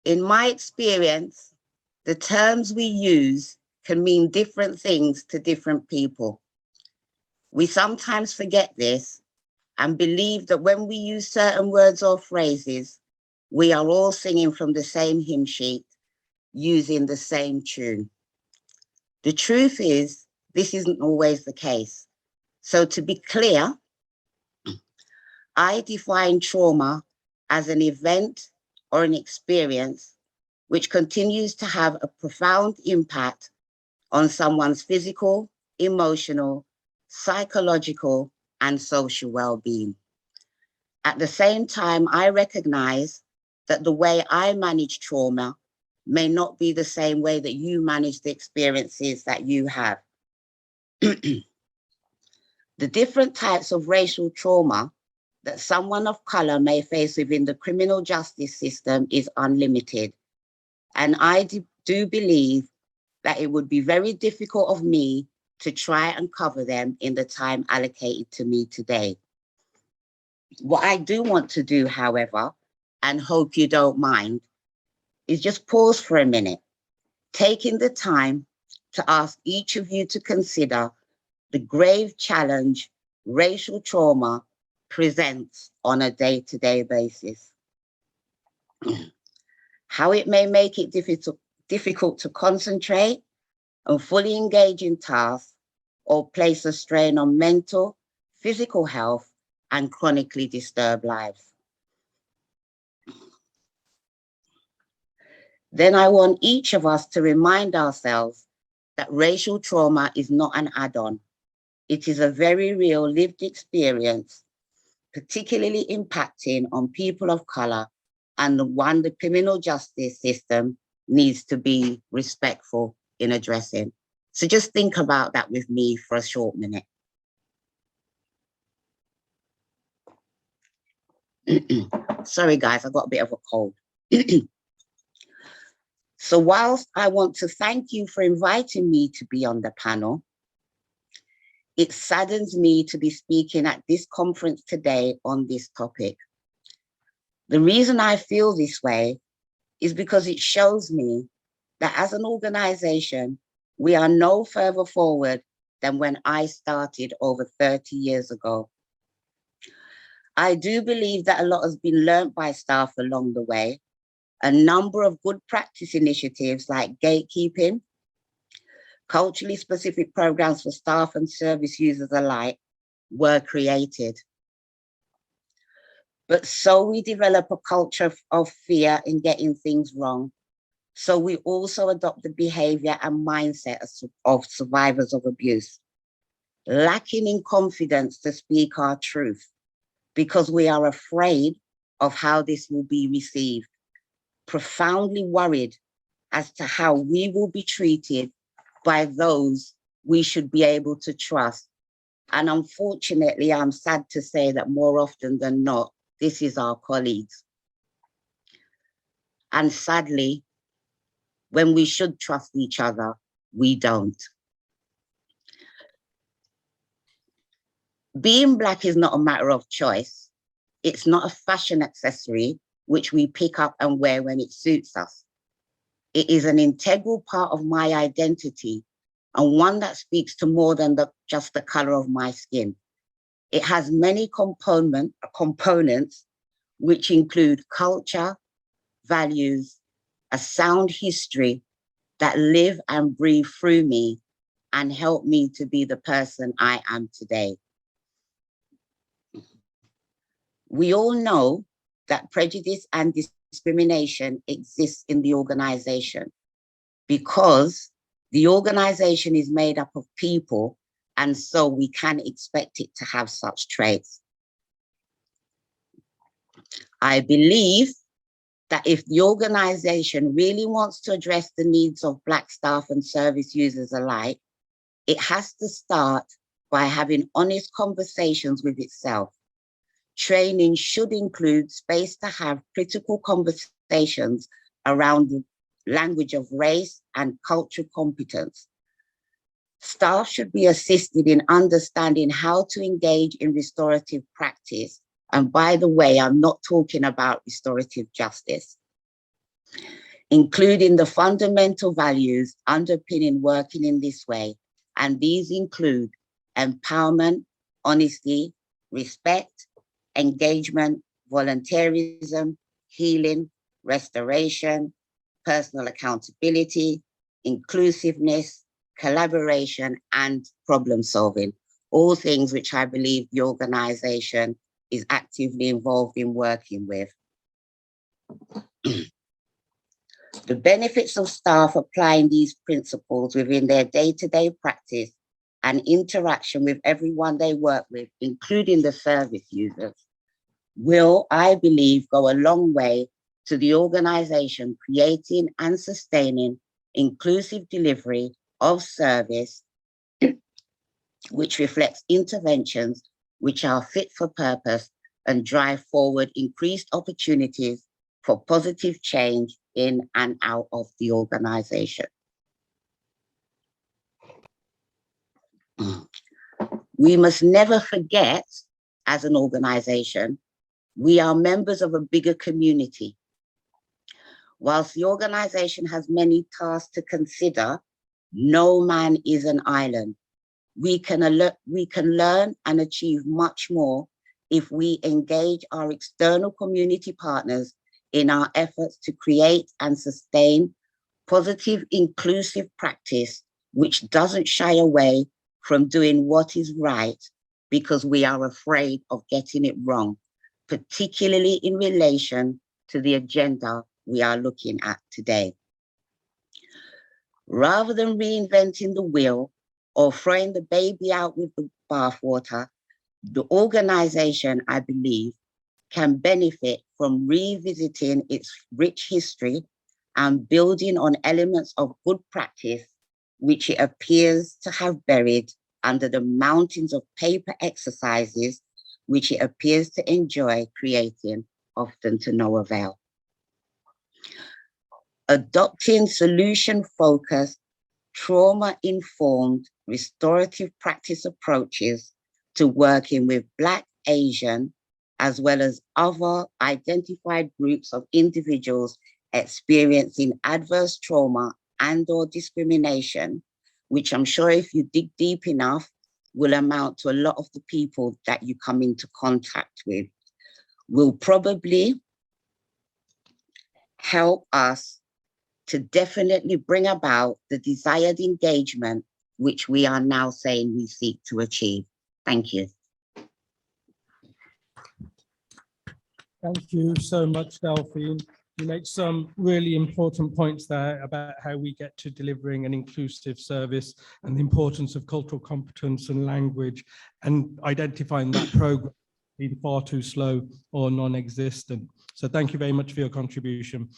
In my experience, the terms we use can mean different things to different people. We sometimes forget this and believe that when we use certain words or phrases, we are all singing from the same hymn sheet, using the same tune. The truth is, this isn't always the case. So to be clear, I define trauma as an event or an experience which continues to have a profound impact on someone's physical, emotional, psychological, and social well-being. At the same time, I recognize that the way I manage trauma may not be the same way that you manage the experiences that you have. The different types of racial trauma that someone of color may face within the criminal justice system is unlimited. And I do believe that it would be very difficult of me to try and cover them in the time allocated to me today. What I do want to do, however, and hope you don't mind, is just pause for a minute, taking the time to ask each of you to consider the grave challenge racial trauma presents on a day-to-day basis. How it may make it difficult to concentrate and fully engage in tasks, or place a strain on mental, physical health, and chronically disturbed lives. Then I want each of us to remind ourselves that racial trauma is not an add-on. It is a very real lived experience, particularly impacting on people of color, and the one the criminal justice system needs to be respectful in addressing. So just think about that with me for a short minute. Sorry, guys, I got a bit of a cold. So whilst I want to thank you for inviting me to be on the panel, it saddens me to be speaking at this conference today on this topic. The reason I feel this way is because it shows me that as an organization, we are no further forward than when I started over 30 years ago. I do believe that a lot has been learned by staff along the way. A number of good practice initiatives like gatekeeping, culturally specific programs for staff and service users alike were created. But so we develop a culture of fear in getting things wrong. So we also adopt the behavior and mindset of survivors of abuse, lacking in confidence to speak our truth because we are afraid of how this will be received, profoundly worried as to how we will be treated by those we should be able to trust. And unfortunately, I'm sad to say that more often than not, this is our colleagues. And sadly, when we should trust each other, we don't. Being Black is not a matter of choice. It's not a fashion accessory which we pick up and wear when it suits us. It is an integral part of my identity, and one that speaks to more than just the color of my skin. It has many components, which include culture, values, a sound history that live and breathe through me and help me to be the person I am today. We all know that prejudice and discrimination exists in the organization because the organization is made up of people, and so we can expect it to have such traits. I believe that if the organization really wants to address the needs of Black staff and service users alike, it has to start by having honest conversations with itself. Training should include space to have critical conversations around the language of race and cultural competence. Staff should be assisted in understanding how to engage in restorative practice. And by the way, I'm not talking about restorative justice. including the fundamental values underpinning working in this way. And these include empowerment, honesty, respect, engagement, volunteerism, healing, restoration, personal accountability, inclusiveness, collaboration, and problem solving. All things which I believe the organization is actively involved in working with. The benefits of staff applying these principles within their day-to-day practice and interaction with everyone they work with, including the service users, will, I believe, go a long way to the organization creating and sustaining inclusive delivery of service which reflects interventions which are fit for purpose and drive forward increased opportunities for positive change in and out of the organization. We must never forget, as an organization, we are members of a bigger community. Whilst the organization has many tasks to consider, no man is an island. We can learn and achieve much more if we engage our external community partners in our efforts to create and sustain positive, inclusive practice, which doesn't shy away from doing what is right because we are afraid of getting it wrong, particularly in relation to the agenda we are looking at today. Rather than reinventing the wheel or throwing the baby out with the bathwater, the organization, I believe, can benefit from revisiting its rich history and building on elements of good practice, which it appears to have buried under the mountains of paper exercises, which it appears to enjoy creating, often to no avail. Adopting solution-focused, trauma-informed, restorative practice approaches to working with Black, Asian, as well as other identified groups of individuals experiencing adverse trauma and/or discrimination, which I'm sure if you dig deep enough will amount to a lot of the people that you come into contact with, will probably help us to definitely bring about the desired engagement which we are now saying we seek to achieve. Thank you. Thank you so much, Delphine. You make some really important points there about how we get to delivering an inclusive service and the importance of cultural competence and language, and identifying that progress being far too slow or non-existent. So thank you very much for your contribution.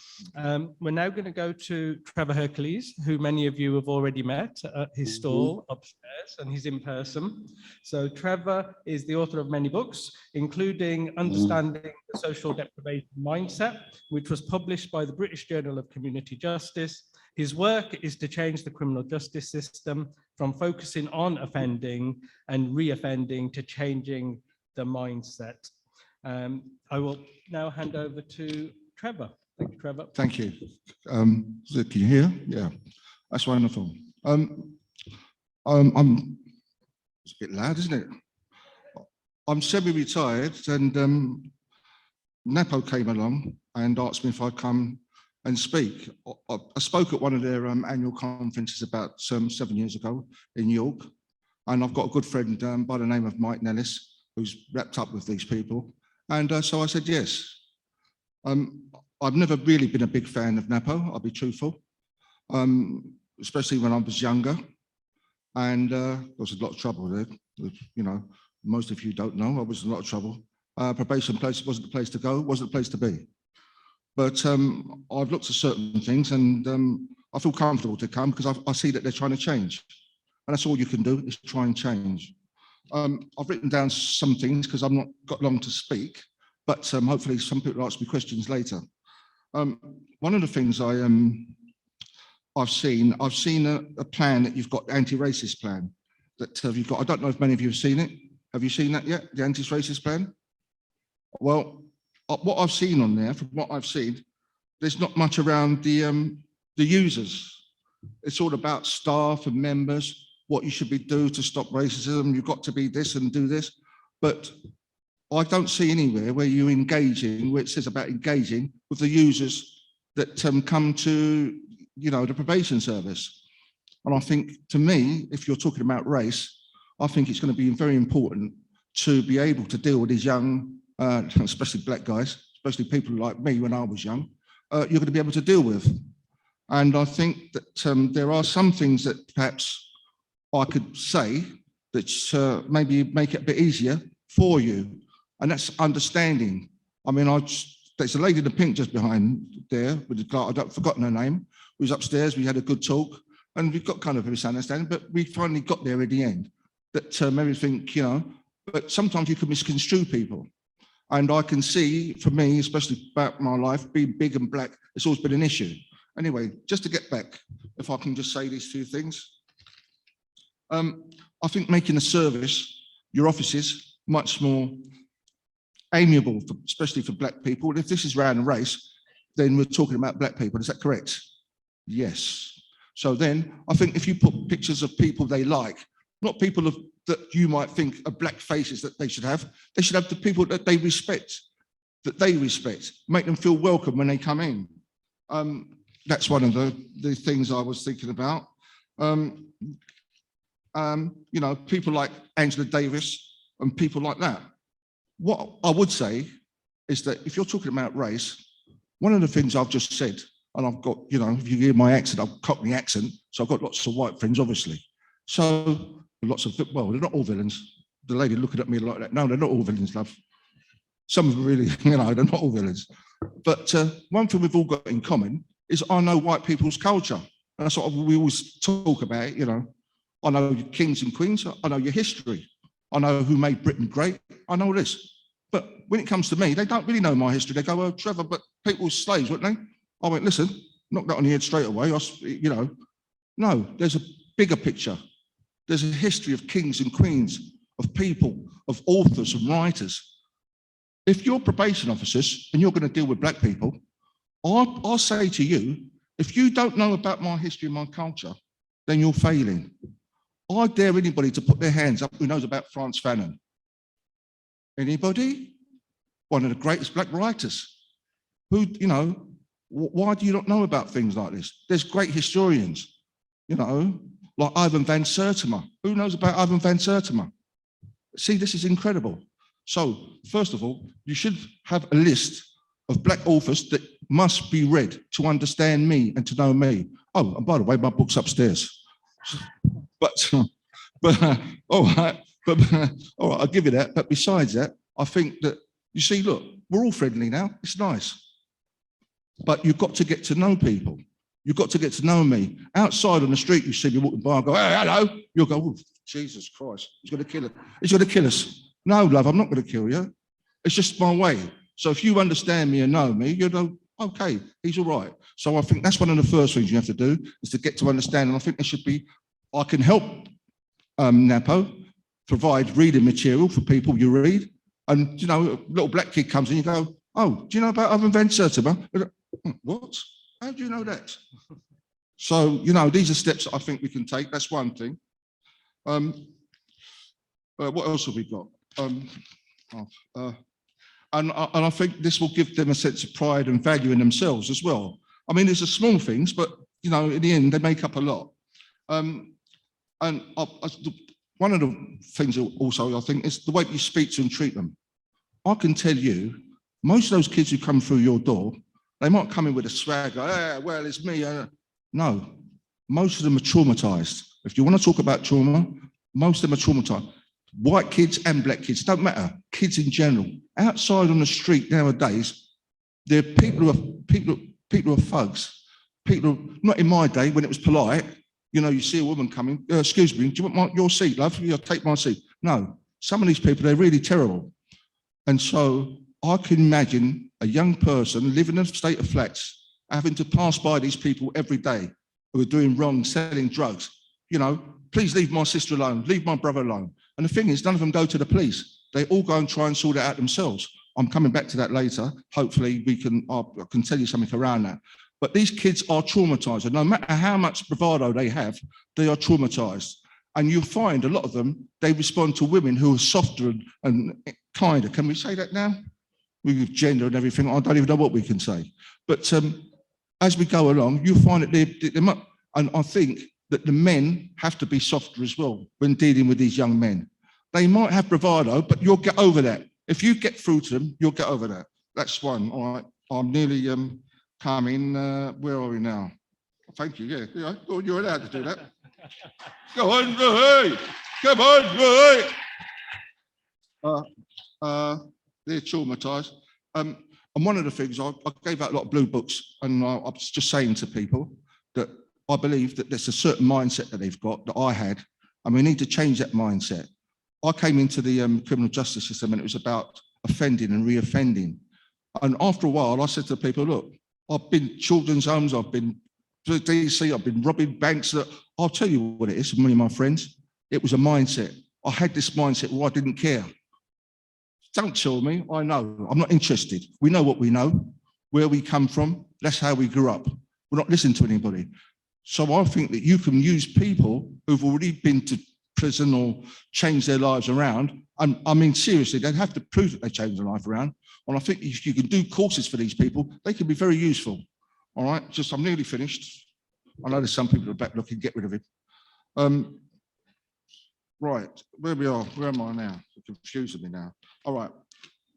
We're now going to go to Trevor Hercules, who many of you have already met at his stall upstairs, and he's in person. So Trevor is the author of many books, including Understanding the Social Deprivation Mindset, which was published by the British Journal of Community Justice. His work is to change the criminal justice system from focusing on offending and re-offending to changing the mindset. I will now hand over to Trevor. Thank you, Trevor. Thank you. Can you hear? Yeah, that's wonderful. It's a bit loud, isn't it? I'm semi-retired, and Napo came along and asked me if I'd come and speak. I spoke at one of their annual conferences about 7 years ago in York, and I've got a good friend by the name of Mike Nellis, who's wrapped up with these people. And so I said yes. I've never really been a big fan of Napo, I'll be truthful, especially when I was younger. And there was a lot of trouble there. You know, most of you don't know, I was in a lot of trouble. Probation place wasn't the place to go, wasn't the place to be. But I've looked at certain things, and I feel comfortable to come because I see that they're trying to change. And that's all you can do, is try and change. I've written down some things because I've not got long to speak, but hopefully some people will ask me questions later. One of the things I've seen a plan that you've got, anti-racist plan that you've got. I don't know if many of you have seen it. Have you seen that yet, the anti-racist plan? Well, what I've seen on there, from what I've seen, there's not much around the users. It's all about staff and members, what you should be doing to stop racism. You've got to be this and do this. But I don't see anywhere where you're engaging, where it says about engaging with the users that come to, you know, the probation service. And I think, to me, if you're talking about race, I think it's going to be very important to be able to deal with these young, especially black guys, especially people like me when I was young, you're going to be able to deal with. And I think that there are some things that perhaps I could say that maybe make it a bit easier for you. And that's understanding. I mean, there's a lady in the pink just behind there with the glass, I've forgotten her name, who was upstairs. We had a good talk and we've got kind of a misunderstanding, but we finally got there at the end. That everything, you know, but sometimes you can misconstrue people. And I can see, for me, especially about my life, being big and black, it's always been an issue. Anyway, just to get back, if I can just say these two things. I think making the service, your offices, much more amiable, especially for black people. And if this is around race, then we're talking about black people. Is that correct? Yes. So then I think if you put pictures of people they like, not people that you might think are black faces that they should have the people that they respect, make them feel welcome when they come in. That's one of the things I was thinking about. You know, people like Angela Davis and people like that. What I would say is that if you're talking about race, one of the things I've just said, and I've got, you know, if you hear my accent, I've Cockney accent, so I've got lots of white friends, obviously. So lots of, well, they're not all villains. The lady looking at me like that. No, they're not all villains, love. Some of them really, you know, they're not all villains. But one thing we've all got in common is I know white people's culture. And that's what we always talk about, you know. I know your kings and queens, I know your history. I know who made Britain great, I know this. But when it comes to me, they don't really know my history. They go, oh, Trevor, but people were slaves, weren't they? I went, listen, knock that on the head straight away. You know, no, there's a bigger picture. There's a history of kings and queens, of people, of authors and writers. If you're probation officers and you're going to deal with black people, I'll say to you, if you don't know about my history and my culture, then you're failing. I dare anybody to put their hands up who knows about Frantz Fanon. Anybody? One of the greatest black writers. Who, you know, why do you not know about things like this? There's great historians, you know, like Ivan van Sertima. Who knows about Ivan van Sertima? See, this is incredible. So, first of all, you should have a list of black authors that must be read to understand me and to know me. Oh, and by the way, my book's upstairs. But all right, I'll give you that. But besides that, I think that, you see, look, we're all friendly now. It's nice. But you've got to get to know people. You've got to get to know me. Outside on the street, you see me walking by and go, hey, hello. You'll go, oh, Jesus Christ, he's going to kill us. He's going to kill us. No, love, I'm not going to kill you. It's just my way. So if you understand me and know me, you know, okay, he's all right. So I think that's one of the first things you have to do, is to get to understand. And I think there should be, I can help Napo provide reading material for people you read. And, you know, a little black kid comes in, you go, oh, do you know about Ivan van Sertima? What? How do you know that? So, you know, these are steps that I think we can take. That's one thing. What else have we got? And I think this will give them a sense of pride and value in themselves as well. I mean, these are small things, but, you know, in the end, they make up a lot. And one of the things also, I think, is the way you speak to and treat them. I can tell you, most of those kids who come through your door, they might come in with a swag, like, hey, well, it's me. No, most of them are traumatized. If you want to talk about trauma, most of them are traumatized. White kids and black kids, don't matter, kids in general. Outside on the street nowadays, there are people who are thugs. People, not in my day when it was polite, you know, you see a woman coming, excuse me, do you want your seat, love? You'll take my seat. No, some of these people, they're really terrible. And so I can imagine a young person living in a state of flats, having to pass by these people every day who are doing wrong, selling drugs. You know, please leave my sister alone, leave my brother alone. And the thing is, none of them go to the police. They all go and try and sort it out themselves. I'm coming back to that later. Hopefully I can tell you something around that. But these kids are traumatized, and no matter how much bravado they have, they are traumatized. And you'll find a lot of them, they respond to women who are softer and kinder. Can we say that now? With gender and everything, I don't even know what we can say. But as we go along, you'll find that and I think that the men have to be softer as well when dealing with these young men. They might have bravado, but you'll get over that. If you get through to them, you'll get over that. That's one. All right. I'm nearly coming. Where are we now? Thank you. Yeah. Oh, you're allowed to do that. Go on, hey. Come on, hey. They're traumatized. And one of the things, I gave out a lot of blue books, and I was just saying to people that I believe that there's a certain mindset that they've got that I had, and we need to change that mindset. I came into the criminal justice system, and it was about offending and re-offending. And after a while, I said to people, look, I've been children's homes, I've been to DC, I've been robbing banks. I'll tell you what it is, me and my friends. It was a mindset. I had this mindset where I didn't care. Don't tell me, I know, I'm not interested. We know what we know, where we come from, that's how we grew up. We're not listening to anybody. So I think that you can use people who've already been to prison or changed their lives around. And I mean, seriously, they'd have to prove that they changed their life around. And I think if you can do courses for these people, they can be very useful. All right, I'm nearly finished. I know there's some people at the back looking, get rid of it. Right, where we are, where am I now? You're confusing me now. All right,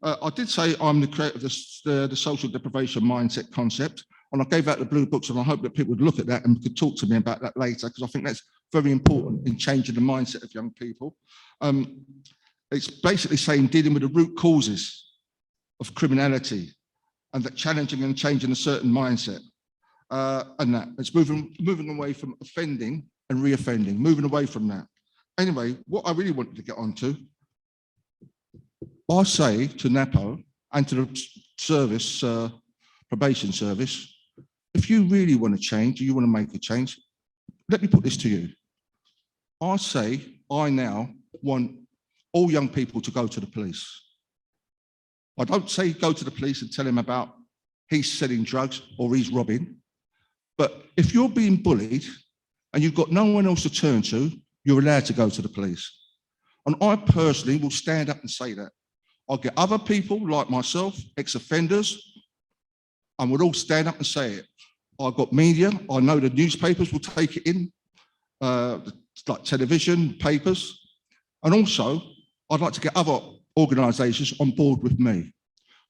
I did say I'm the creator of the social deprivation mindset concept, and I gave out the blue books, and I hope that people would look at that and could talk to me about that later, because I think that's very important in changing the mindset of young people. It's basically saying dealing with the root causes of criminality, and that challenging and changing a certain mindset, and that it's moving away from offending and re-offending, moving away from that. Anyway, what I really wanted to get onto, I say to Napo and to the service, probation service, if you really want to change, you want to make a change, let me put this to you. I say I now want all young people to go to the police. I don't say go to the police and tell him about he's selling drugs or he's robbing. But if you're being bullied and you've got no one else to turn to, you're allowed to go to the police. And I personally will stand up and say that. I'll get other people like myself, ex-offenders, and we'll all stand up and say it. I've got media, I know the newspapers will take it in, like television, papers. And also, I'd like to get other organisations on board with me.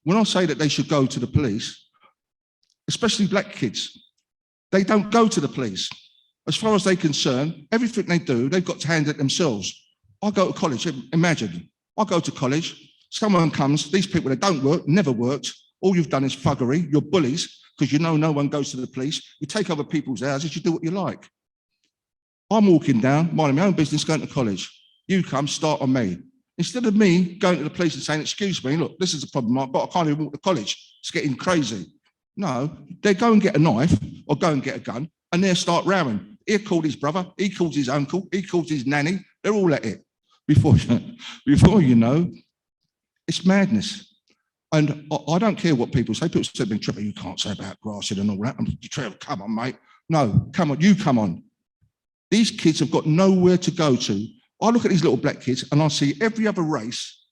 When I say that they should go to the police, especially black kids, they don't go to the police. As far as they're concerned, everything they do, they've got to handle it themselves. I go to college, imagine, I go to college, someone comes, these people that don't work, never worked, all you've done is thuggery, you're bullies, because you know no one goes to the police, you take over people's houses, you do what you like. I'm walking down, minding my own business, going to college. You come, start on me. Instead of me going to the police and saying, excuse me, look, this is a problem, but I can't even walk to college, it's getting crazy. No, they go and get a knife or go and get a gun and they start rowing. He called his brother, he calls his uncle, he calls his nanny, they're all at it. Before you know, it's madness. And I don't care what people say. People say to me, Trevor, you can't say about grassing and all that. I'm Trevor, come on, mate. No, come on, you come on. These kids have got nowhere to go to. I look at these little black kids and I see every other race,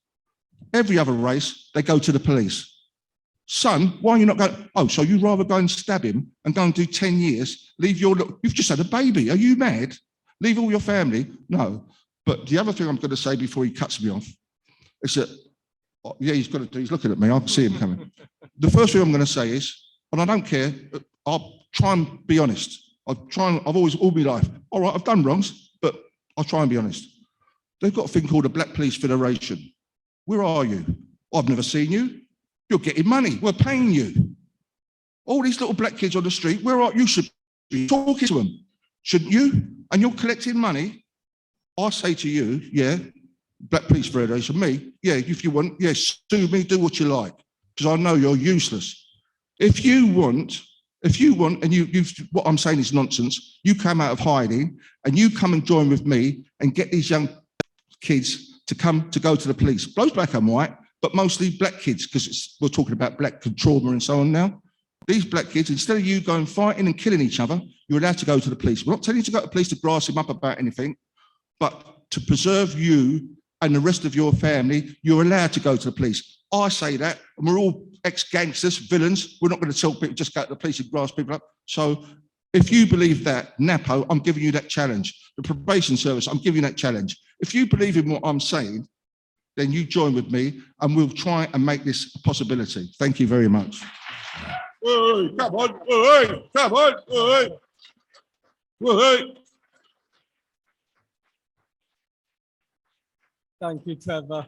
they go to the police. Son, why are you not going? Oh, so you'd rather go and stab him and go and do 10 years, leave your, you've just had a baby. Are you mad? Leave all your family? No. But the other thing I'm going to say before he cuts me off is that, yeah, he's got to do, he's looking at me, I can see him coming. The first thing I'm going to say is, and I don't care, I'll try and be honest. I've always, all my life, all right, I've done wrongs, but I'll try and be honest. They've got a thing called the Black Police Federation. Where are you? I've never seen you. You're getting money. We're paying you. All these little black kids on the street, where are you? Should be talking to them, shouldn't you? And you're collecting money. I say to you, yeah, Black Police Federation, me, yeah, if you want, yes, sue me, do what you like, because I know you're useless. If you want, and you, what I'm saying is nonsense, you come out of hiding and you come and join with me and get these young kids to go to the police. Those black and white, but mostly black kids, because we're talking about black trauma and so on now. These black kids, instead of you going fighting and killing each other, you're allowed to go to the police. We're not telling you to go to the police to grass him up about anything, but to preserve you and the rest of your family, you're allowed to go to the police. I say that, and we're all ex-gangsters, villains. We're not going to tell people just go to the police and grass people up. So if you believe that, Napo, I'm giving you that challenge. The probation service, I'm giving you that challenge. If you believe in what I'm saying, then you join with me and we'll try and make this a possibility. Thank you very much. Hey, come on, hey, come on, hey. Hey. Thank you, Trevor.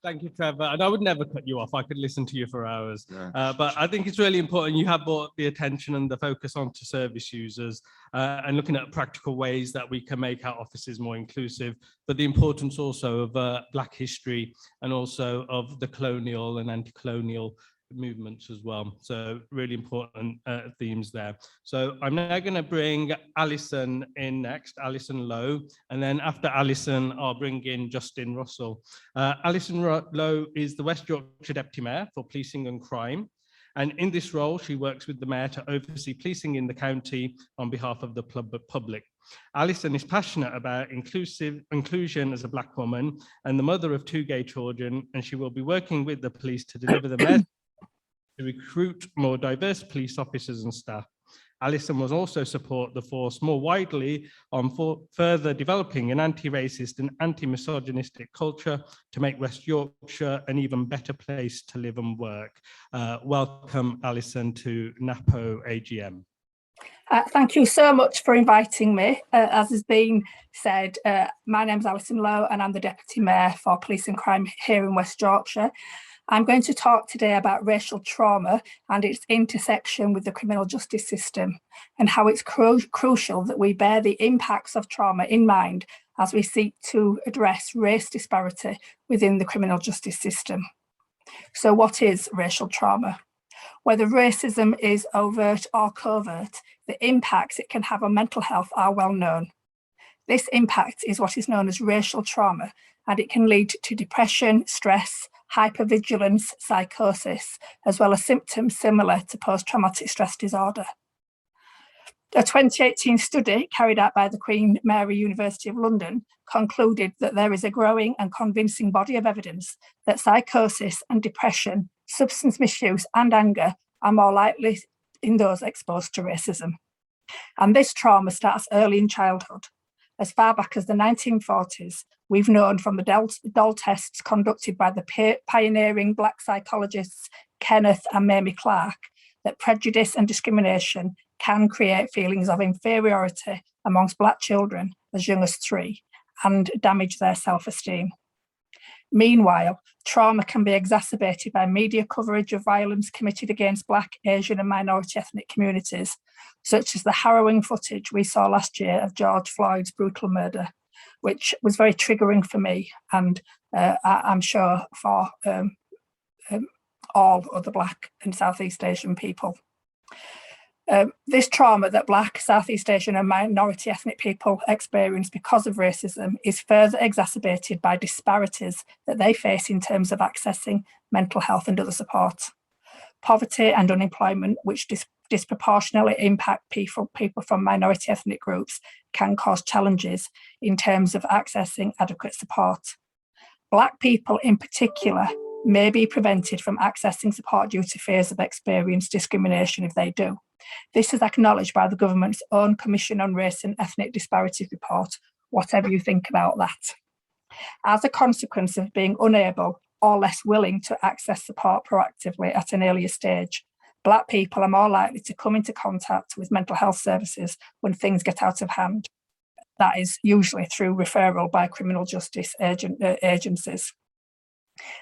Thank you, Trevor. And I would never cut you off. I could listen to you for hours. Yeah. But I think it's really important. You have brought the attention and the focus onto service users and looking at practical ways that we can make our offices more inclusive, but the importance also of Black history and also of the colonial and anti-colonial movements as well. So really important themes there. So I'm now going to bring Alison in next, Alison Lowe, and then after Alison, I'll bring in Justin Russell. Alison Lowe is the West Yorkshire Deputy Mayor for Policing and Crime. And in this role, she works with the Mayor to oversee policing in the county on behalf of the public. Alison is passionate about inclusion as a Black woman and the mother of 2 gay children, and she will be working with the police to deliver the Mayor's to recruit more diverse police officers and staff. Alison will also support the force more widely on further developing an anti-racist and anti-misogynistic culture to make West Yorkshire an even better place to live and work. Welcome, Alison, to Napo AGM. Thank you so much for inviting me. As has been said, my name is Alison Lowe and I'm the Deputy Mayor for Police and Crime here in West Yorkshire. I'm going to talk today about racial trauma and its intersection with the criminal justice system and how it's crucial that we bear the impacts of trauma in mind as we seek to address race disparity within the criminal justice system. So what is racial trauma? Whether racism is overt or covert, the impacts it can have on mental health are well known. This impact is what is known as racial trauma, and it can lead to depression, stress, hypervigilance, psychosis, as well as symptoms similar to post-traumatic stress disorder. A 2018 study carried out by the Queen Mary University of London concluded that there is a growing and convincing body of evidence that psychosis and depression, substance misuse and anger are more likely in those exposed to racism. And this trauma starts early in childhood. As far back as the 1940s, we've known from the Doll tests conducted by the pioneering Black psychologists Kenneth and Mamie Clark that prejudice and discrimination can create feelings of inferiority amongst Black children as young as 3 and damage their self-esteem. Meanwhile, trauma can be exacerbated by media coverage of violence committed against Black, Asian and minority ethnic communities, such as the harrowing footage we saw last year of George Floyd's brutal murder, which was very triggering for me and I'm sure for all other Black and Southeast Asian people. This trauma that Black, Southeast Asian and minority ethnic people experience because of racism is further exacerbated by disparities that they face in terms of accessing mental health and other support. Poverty and unemployment, which disproportionately impact people from minority ethnic groups, can cause challenges in terms of accessing adequate support. Black people in particular may be prevented from accessing support due to fears of experienced discrimination if they do. This is acknowledged by the government's own Commission on Race and Ethnic Disparities report, whatever you think about that. As a consequence of being unable or less willing to access support proactively at an earlier stage, Black people are more likely to come into contact with mental health services when things get out of hand. That is usually through referral by criminal justice agencies.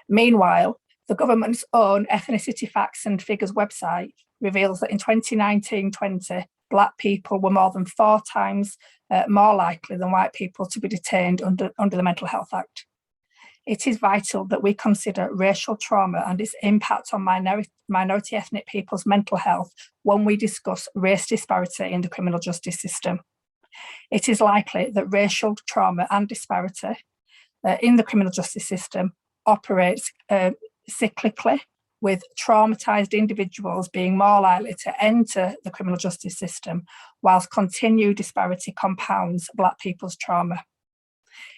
Meanwhile, the government's own Ethnicity Facts and Figures website reveals that in 2019-20, Black people were more than 4 times more likely than white people to be detained under the Mental Health Act. It is vital that we consider racial trauma and its impact on minority ethnic people's mental health when we discuss race disparity in the criminal justice system. It is likely that racial trauma and disparity in the criminal justice system operates cyclically, with traumatised individuals being more likely to enter the criminal justice system, whilst continued disparity compounds Black people's trauma.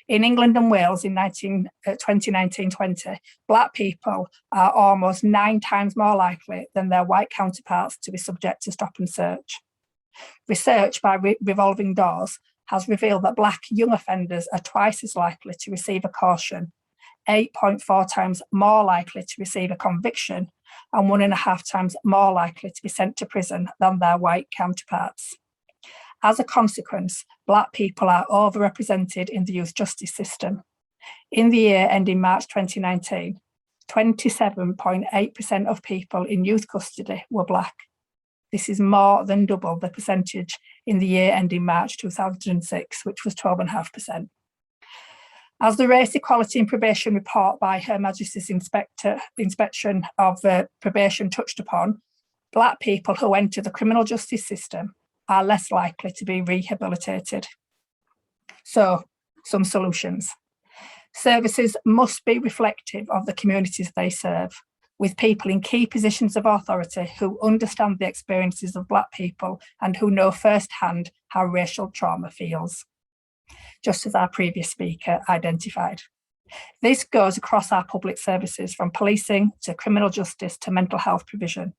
In England and Wales in 2019-20, Black people are almost 9 times more likely than their white counterparts to be subject to stop and search. Research by Revolving Doors has revealed that Black young offenders are twice as likely to receive a caution, 8.4 times more likely to receive a conviction, and 1.5 times more likely to be sent to prison than their white counterparts. As a consequence, Black people are overrepresented in the youth justice system. In the year ending March 2019, 27.8% of people in youth custody were Black. This is more than double the percentage in the year ending March 2006, which was 12.5%. As the Race Equality and Probation report by Her Majesty's Inspection of Probation touched upon, Black people who enter the criminal justice system are less likely to be rehabilitated. So, some solutions. Services must be reflective of the communities they serve, with people in key positions of authority who understand the experiences of Black people and who know firsthand how racial trauma feels, just as our previous speaker identified. This goes across our public services, from policing to criminal justice to mental health provision.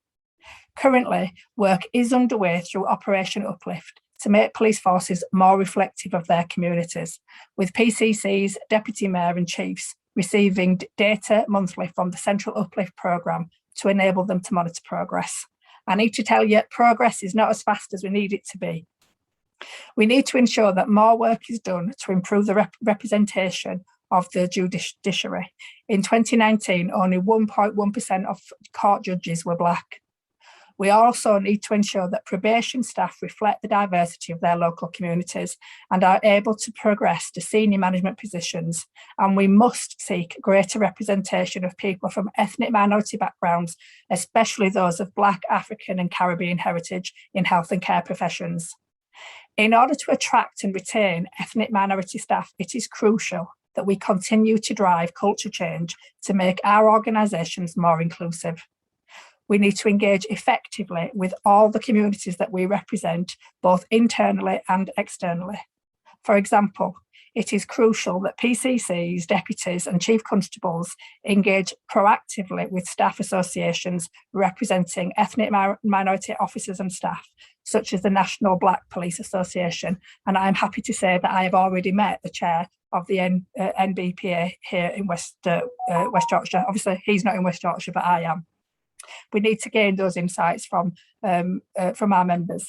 Currently, work is underway through Operation Uplift to make police forces more reflective of their communities, with PCCs, Deputy Mayor and Chiefs receiving data monthly from the Central Uplift programme to enable them to monitor progress. I need to tell you, progress is not as fast as we need it to be. We need to ensure that more work is done to improve the representation of the judiciary. In 2019, only 1.1% of court judges were Black. We also need to ensure that probation staff reflect the diversity of their local communities and are able to progress to senior management positions. And we must seek greater representation of people from ethnic minority backgrounds, especially those of Black, African and Caribbean heritage in health and care professions. In order to attract and retain ethnic minority staff, it is crucial that we continue to drive culture change to make our organisations more inclusive. We need to engage effectively with all the communities that we represent, both internally and externally. For example, it is crucial that PCCs, deputies and chief constables engage proactively with staff associations representing ethnic minority officers and staff, such as the National Black Police Association. And I'm happy to say that I have already met the chair of the NBPA here in West Yorkshire. Obviously, he's not in West Yorkshire, but I am. We need to gain those insights from our members.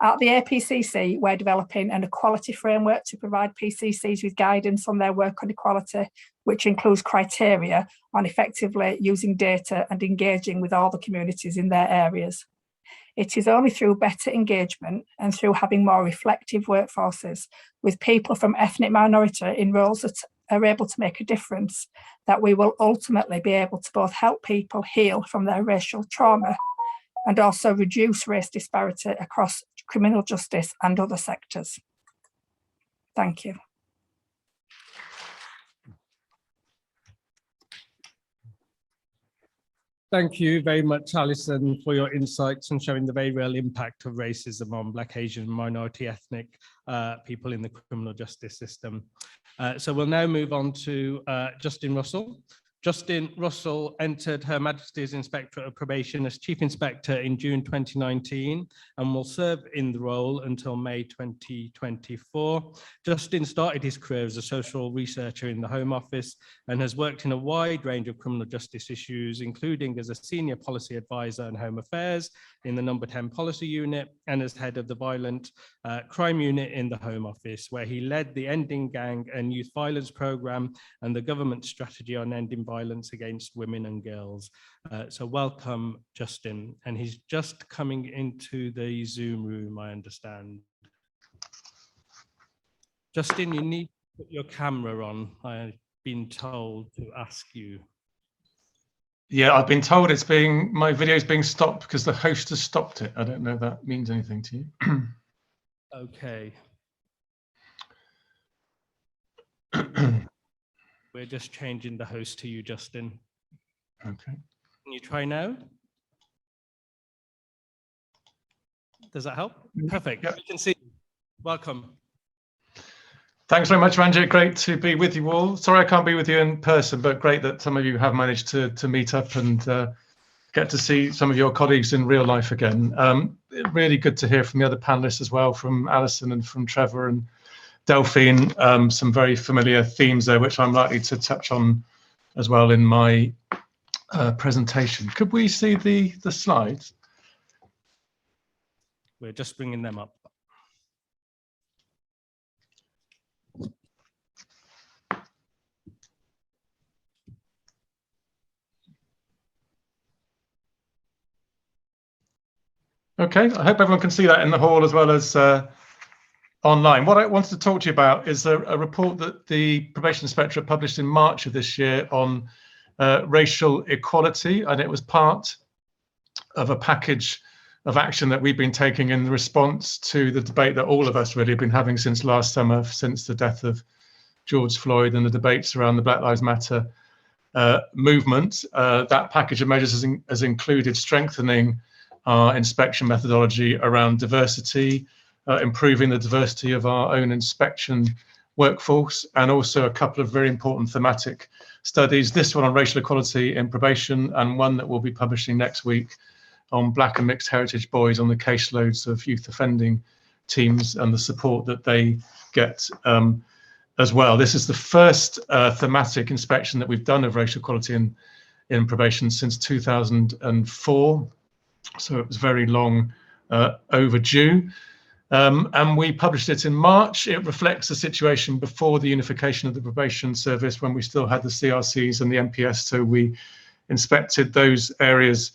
At the APCC, we're developing an equality framework to provide PCCs with guidance on their work on equality, which includes criteria on effectively using data and engaging with all the communities in their areas. It is only through better engagement and through having more reflective workforces with people from ethnic minority in roles that are able to make a difference that we will ultimately be able to both help people heal from their racial trauma and also reduce race disparity across criminal justice and other sectors. Thank you. Thank you very much, Alison, for your insights and showing the very real impact of racism on Black, Asian, minority ethnic people in the criminal justice system. So we'll now move on to Justin Russell. Justin Russell entered Her Majesty's Inspectorate of Probation as Chief Inspector in June 2019 and will serve in the role until May 2024. Justin started his career as a social researcher in the Home Office and has worked in a wide range of criminal justice issues, including as a senior policy advisor on Home Affairs in the No. 10 Policy Unit and as head of the Violent Crime Unit in the Home Office, where he led the Ending Gang and Youth Violence Programme and the government strategy on ending violence against women and girls. So welcome, Justin. And he's just coming into the Zoom room, I understand. Justin, you need to put your camera on. I've been told to ask you. Yeah, I've been told my video is being stopped because the host has stopped it. I don't know if that means anything to you. Okay. We're just changing the host to you, Justin. Okay. Can you try now? Does that help? Perfect. Yep. You can see. Welcome. Thanks very much, Ranjit. Great to be with you all. Sorry I can't be with you in person, but great that some of you have managed to meet up and get to see some of your colleagues in real life again. Really good to hear from the other panelists as well, from Alison and from Trevor and Delphine. Some very familiar themes there, which I'm likely to touch on as well in my presentation. Could we see the slides? We're just bringing them up. Okay, I hope everyone can see that in the hall as well as online. What I wanted to talk to you about is a report that the Probation Inspectorate published in March of this year on racial equality, and it was part of a package of action that we've been taking in response to the debate that all of us really have been having since last summer, since the death of George Floyd and the debates around the Black Lives Matter movement. That package of measures has included strengthening our inspection methodology around diversity, improving the diversity of our own inspection workforce, and also a couple of very important thematic studies, this one on racial equality in probation, and one that we'll be publishing next week on Black and mixed heritage boys, on the caseloads of youth offending teams and the support that they get as well. This is the first thematic inspection that we've done of racial equality in probation since 2004. So it was very long overdue. And we published it in March. It reflects the situation before the unification of the probation service, when we still had the CRCs and the MPS. So we inspected those areas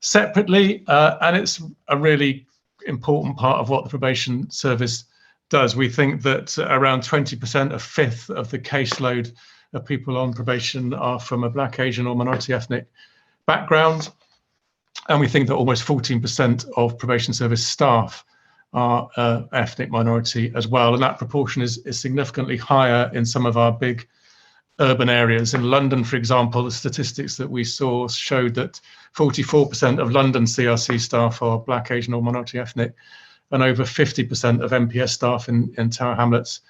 separately. And it's a really important part of what the probation service does. We think that around 20%, a fifth of the caseload of people on probation are from a Black, Asian or minority ethnic background. And we think that almost 14% of probation service staff are ethnic minority as well. And that proportion is significantly higher in some of our big urban areas. In London, for example, the statistics that we saw showed that 44% of London CRC staff are Black, Asian or minority ethnic, and over 50% of MPS staff in Tower Hamlets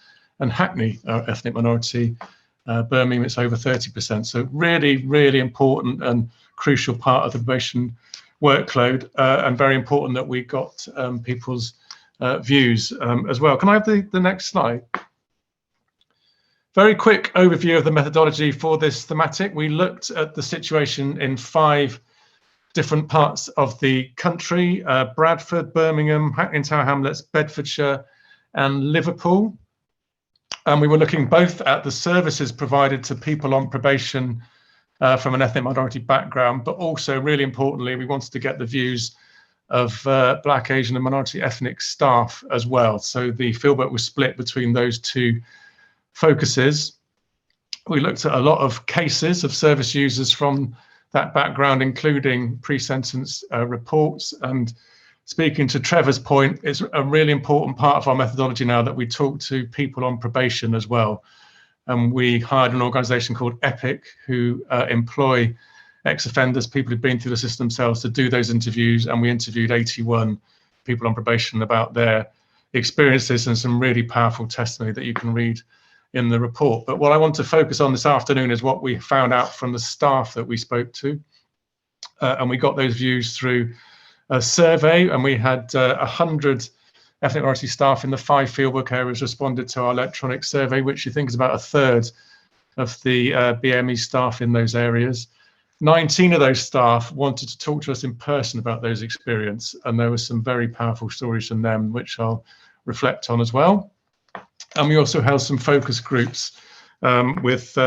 and Hackney are ethnic minority. Birmingham, it's over 30%. So really, really important and crucial part of the probation workload, and very important that we got people's views as well. Can I have the next slide? Very quick overview of the methodology for this thematic. We looked at the situation in 5 different parts of the country: Bradford, Birmingham, Hackney and Tower Hamlets, Bedfordshire and Liverpool. And we were looking both at the services provided to people on probation from an ethnic minority background, but also, really importantly, we wanted to get the views of Black, Asian and minority ethnic staff as well. So the fieldwork was split between those 2 focuses. We looked at a lot of cases of service users from that background, including pre-sentence reports. And speaking to Trevor's point, it's a really important part of our methodology now that we talk to people on probation as well. And we hired an organisation called EPIC, who employ ex-offenders, people who've been through the system themselves, to do those interviews. And we interviewed 81 people on probation about their experiences, and some really powerful testimony that you can read in the report. But what I want to focus on this afternoon is what we found out from the staff that we spoke to. And we got those views through a survey, and we had 100 ethnic minority staff in the 5 fieldwork areas responded to our electronic survey, which you think is about a third of the BME staff in those areas. 19 of those staff wanted to talk to us in person about those experiences, and there were some very powerful stories from them, which I'll reflect on as well. And we also held some focus groups with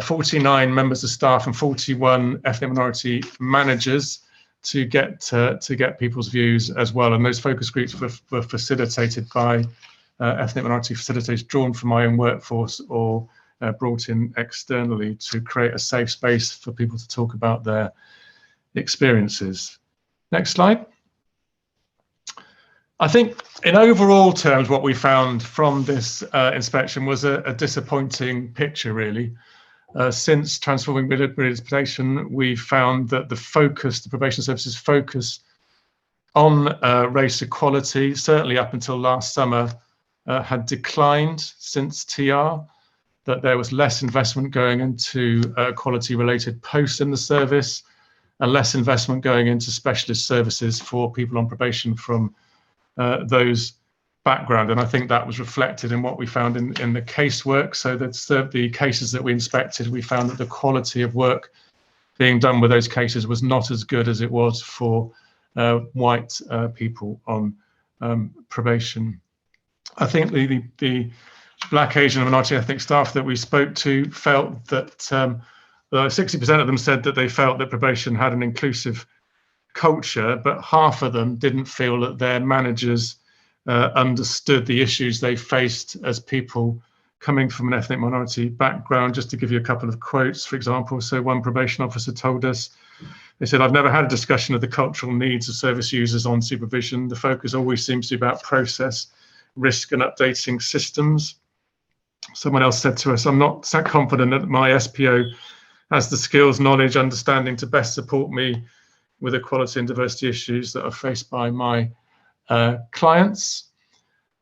49 members of staff and 41 ethnic minority managers to get people's views as well. And those focus groups were facilitated by ethnic minority facilitators drawn from my own workforce or brought in externally to create a safe space for people to talk about their experiences. Next slide. I think in overall terms, what we found from this inspection was a disappointing picture, really. Since transforming rehabilitation, we found that the probation services focus on race equality, certainly up until last summer, had declined since TR, that there was less investment going into equality-related posts in the service, and less investment going into specialist services for people on probation from those background. And I think that was reflected in what we found in the casework. So that's the cases that we inspected, we found that the quality of work being done with those cases was not as good as it was for white people on probation. I think the Black, Asian and minority ethnic staff that we spoke to felt that 60% of them said that they felt that probation had an inclusive culture, but half of them didn't feel that their managers understood the issues they faced as people coming from an ethnic minority background. Just to give you a couple of quotes, for example, so one probation officer told us, they said, "I've never had a discussion of the cultural needs of service users on supervision. The focus always seems to be about process, risk and updating systems." Someone else said to us, "I'm not so confident that my SPO has the skills, knowledge, understanding to best support me with equality and diversity issues that are faced by my clients."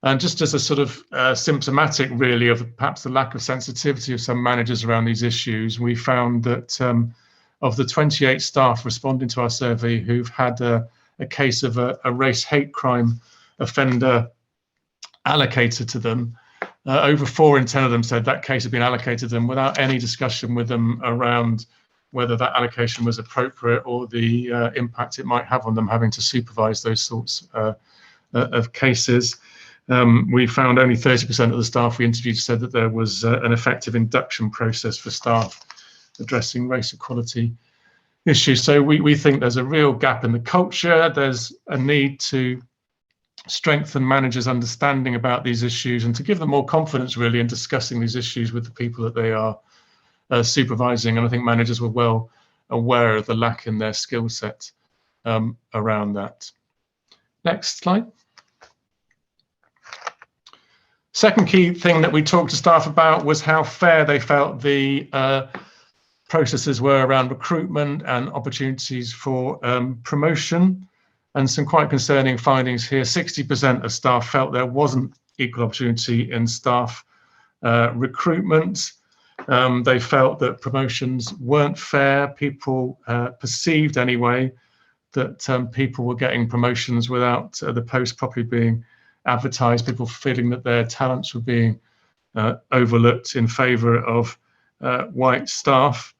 And just as a sort of symptomatic really of perhaps the lack of sensitivity of some managers around these issues, we found that of the 28 staff responding to our survey who've had a case of a race hate crime offender allocated to them, over 4 in 10 of them said that case had been allocated to them without any discussion with them around whether that allocation was appropriate or the impact it might have on them having to supervise those sorts of cases. We found only 30% of the staff we interviewed said that there was an effective induction process for staff addressing race equality issues. So we think there's a real gap in the culture. There's a need to strengthen managers' understanding about these issues and to give them more confidence really in discussing these issues with the people that they are supervising. And I think managers were well aware of the lack in their skill set around that. Next slide. Second key thing that we talked to staff about was how fair they felt the processes were around recruitment and opportunities for promotion. And some quite concerning findings here. 60% of staff felt there wasn't equal opportunity in staff recruitment. They felt that promotions weren't fair. People perceived anyway that people were getting promotions without the post properly being advertised, people feeling that their talents were being overlooked in favour of white staff.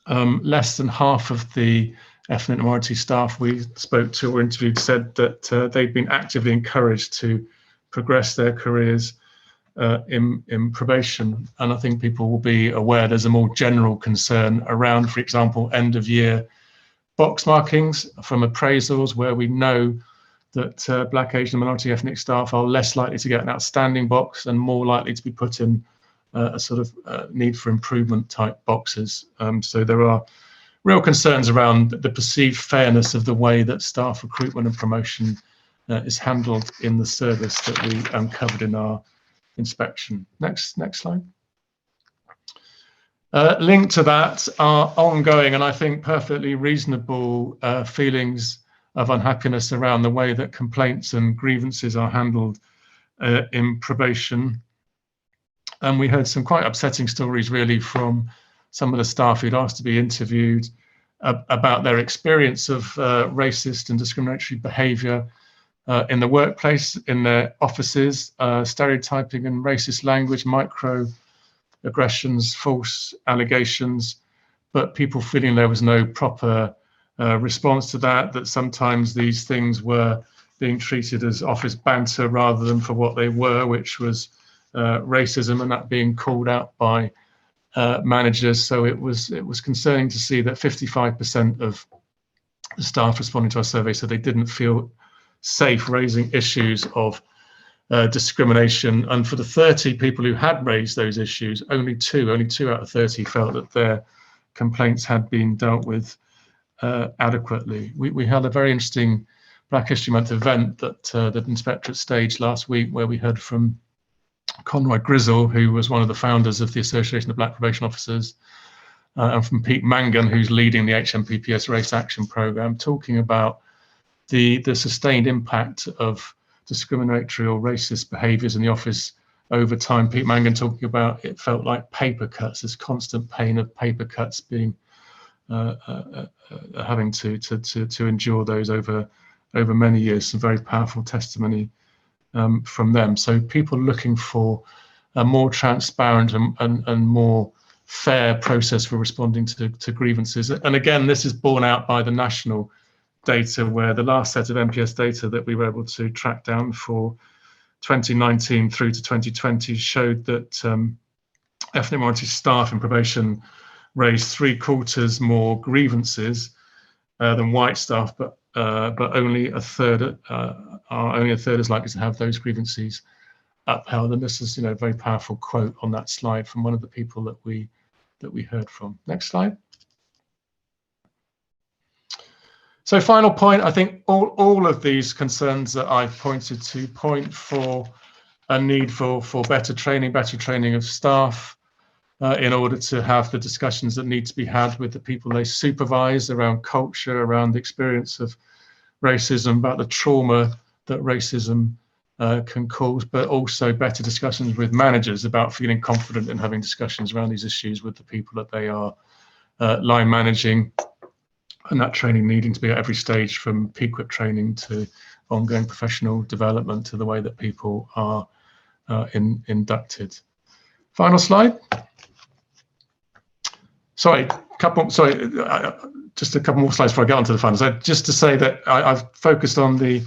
Less than half of the ethnic minority staff we spoke to or interviewed said that they'd been actively encouraged to progress their careers in probation. And I think people will be aware there's a more general concern around, for example, end of year box markings from appraisals, where we know that Black, Asian and minority ethnic staff are less likely to get an outstanding box and more likely to be put in a sort of need for improvement type boxes. So there are real concerns around the perceived fairness of the way that staff recruitment and promotion is handled in the service that we uncovered in our inspection. Next slide. Linked to that are ongoing and I think perfectly reasonable feelings of unhappiness around the way that complaints and grievances are handled in probation. And we heard some quite upsetting stories really from some of the staff who'd asked to be interviewed about their experience of racist and discriminatory behaviour in the workplace, in their offices, stereotyping and racist language, microaggressions, false allegations, but people feeling there was no proper response to that, that sometimes these things were being treated as office banter rather than for what they were, which was racism, and that being called out by managers. So it was concerning to see that 55% of the staff responding to our survey said they didn't feel safe raising issues of discrimination. And for the 30 people who had raised those issues, only two out of 30 felt that their complaints had been dealt with adequately. We had a very interesting Black History Month event that the Inspectorate staged last week, where we heard from Conroy Grizzle, who was one of the founders of the Association of Black Probation Officers, and from Pete Mangan, who's leading the HMPPS Race Action Programme, talking about the sustained impact of discriminatory or racist behaviours in the office over time. Pete Mangan talking about it felt like paper cuts, this constant pain of paper cuts, being having to endure those over many years. Some very powerful testimony from them. So people looking for a more transparent and more fair process for responding to grievances. And again, this is borne out by the national data, where the last set of MPS data that we were able to track down for 2019 through to 2020 showed that ethnic minority staff in probation raised 3/4 more grievances than white staff, but only a third is likely to have those grievances upheld. And this is, a very powerful quote on that slide from one of the people that we heard from. Next slide. So final point, I think all of these concerns that I've pointed to point for a need for better training of staff in order to have the discussions that need to be had with the people they supervise around culture, around the experience of racism, about the trauma that racism can cause, but also better discussions with managers about feeling confident in having discussions around these issues with the people that they are line managing. And that training needing to be at every stage, from PQIP training to ongoing professional development to the way that people are inducted. Final slide. Just a couple more slides before I get onto the final. So just to say that I've focused on the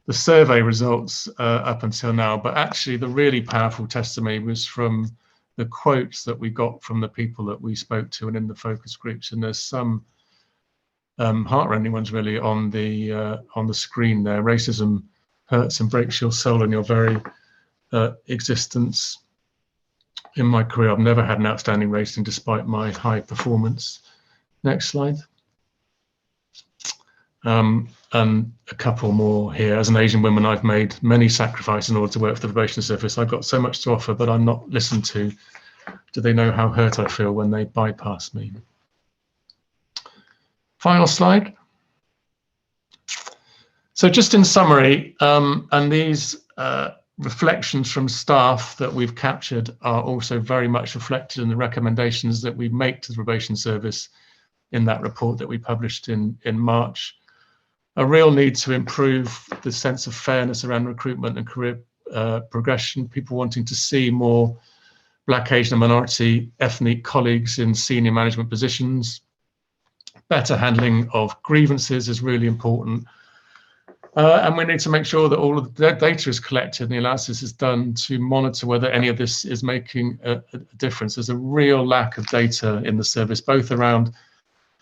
survey results up until now, but actually the really powerful testimony was from the quotes that we got from the people that we spoke to and in the focus groups. And there's some heartrending ones really on the screen there. Racism hurts and breaks your soul and your very existence. In my career, I've never had an outstanding rating despite my high performance. Next slide. And a couple more here. As an Asian woman, I've made many sacrifices in order to work for the probation service. I've got so much to offer, but I'm not listened to. Do they know how hurt I feel when they bypass me? Final slide. So just in summary, and these reflections from staff that we've captured are also very much reflected in the recommendations that we make to the probation service in that report that we published in March. A real need to improve the sense of fairness around recruitment and career progression, people wanting to see more Black, Asian and minority ethnic colleagues in senior management positions. Better handling of grievances is really important. And we need to make sure that all of the data is collected and the analysis is done to monitor whether any of this is making a difference. There's a real lack of data in the service, both around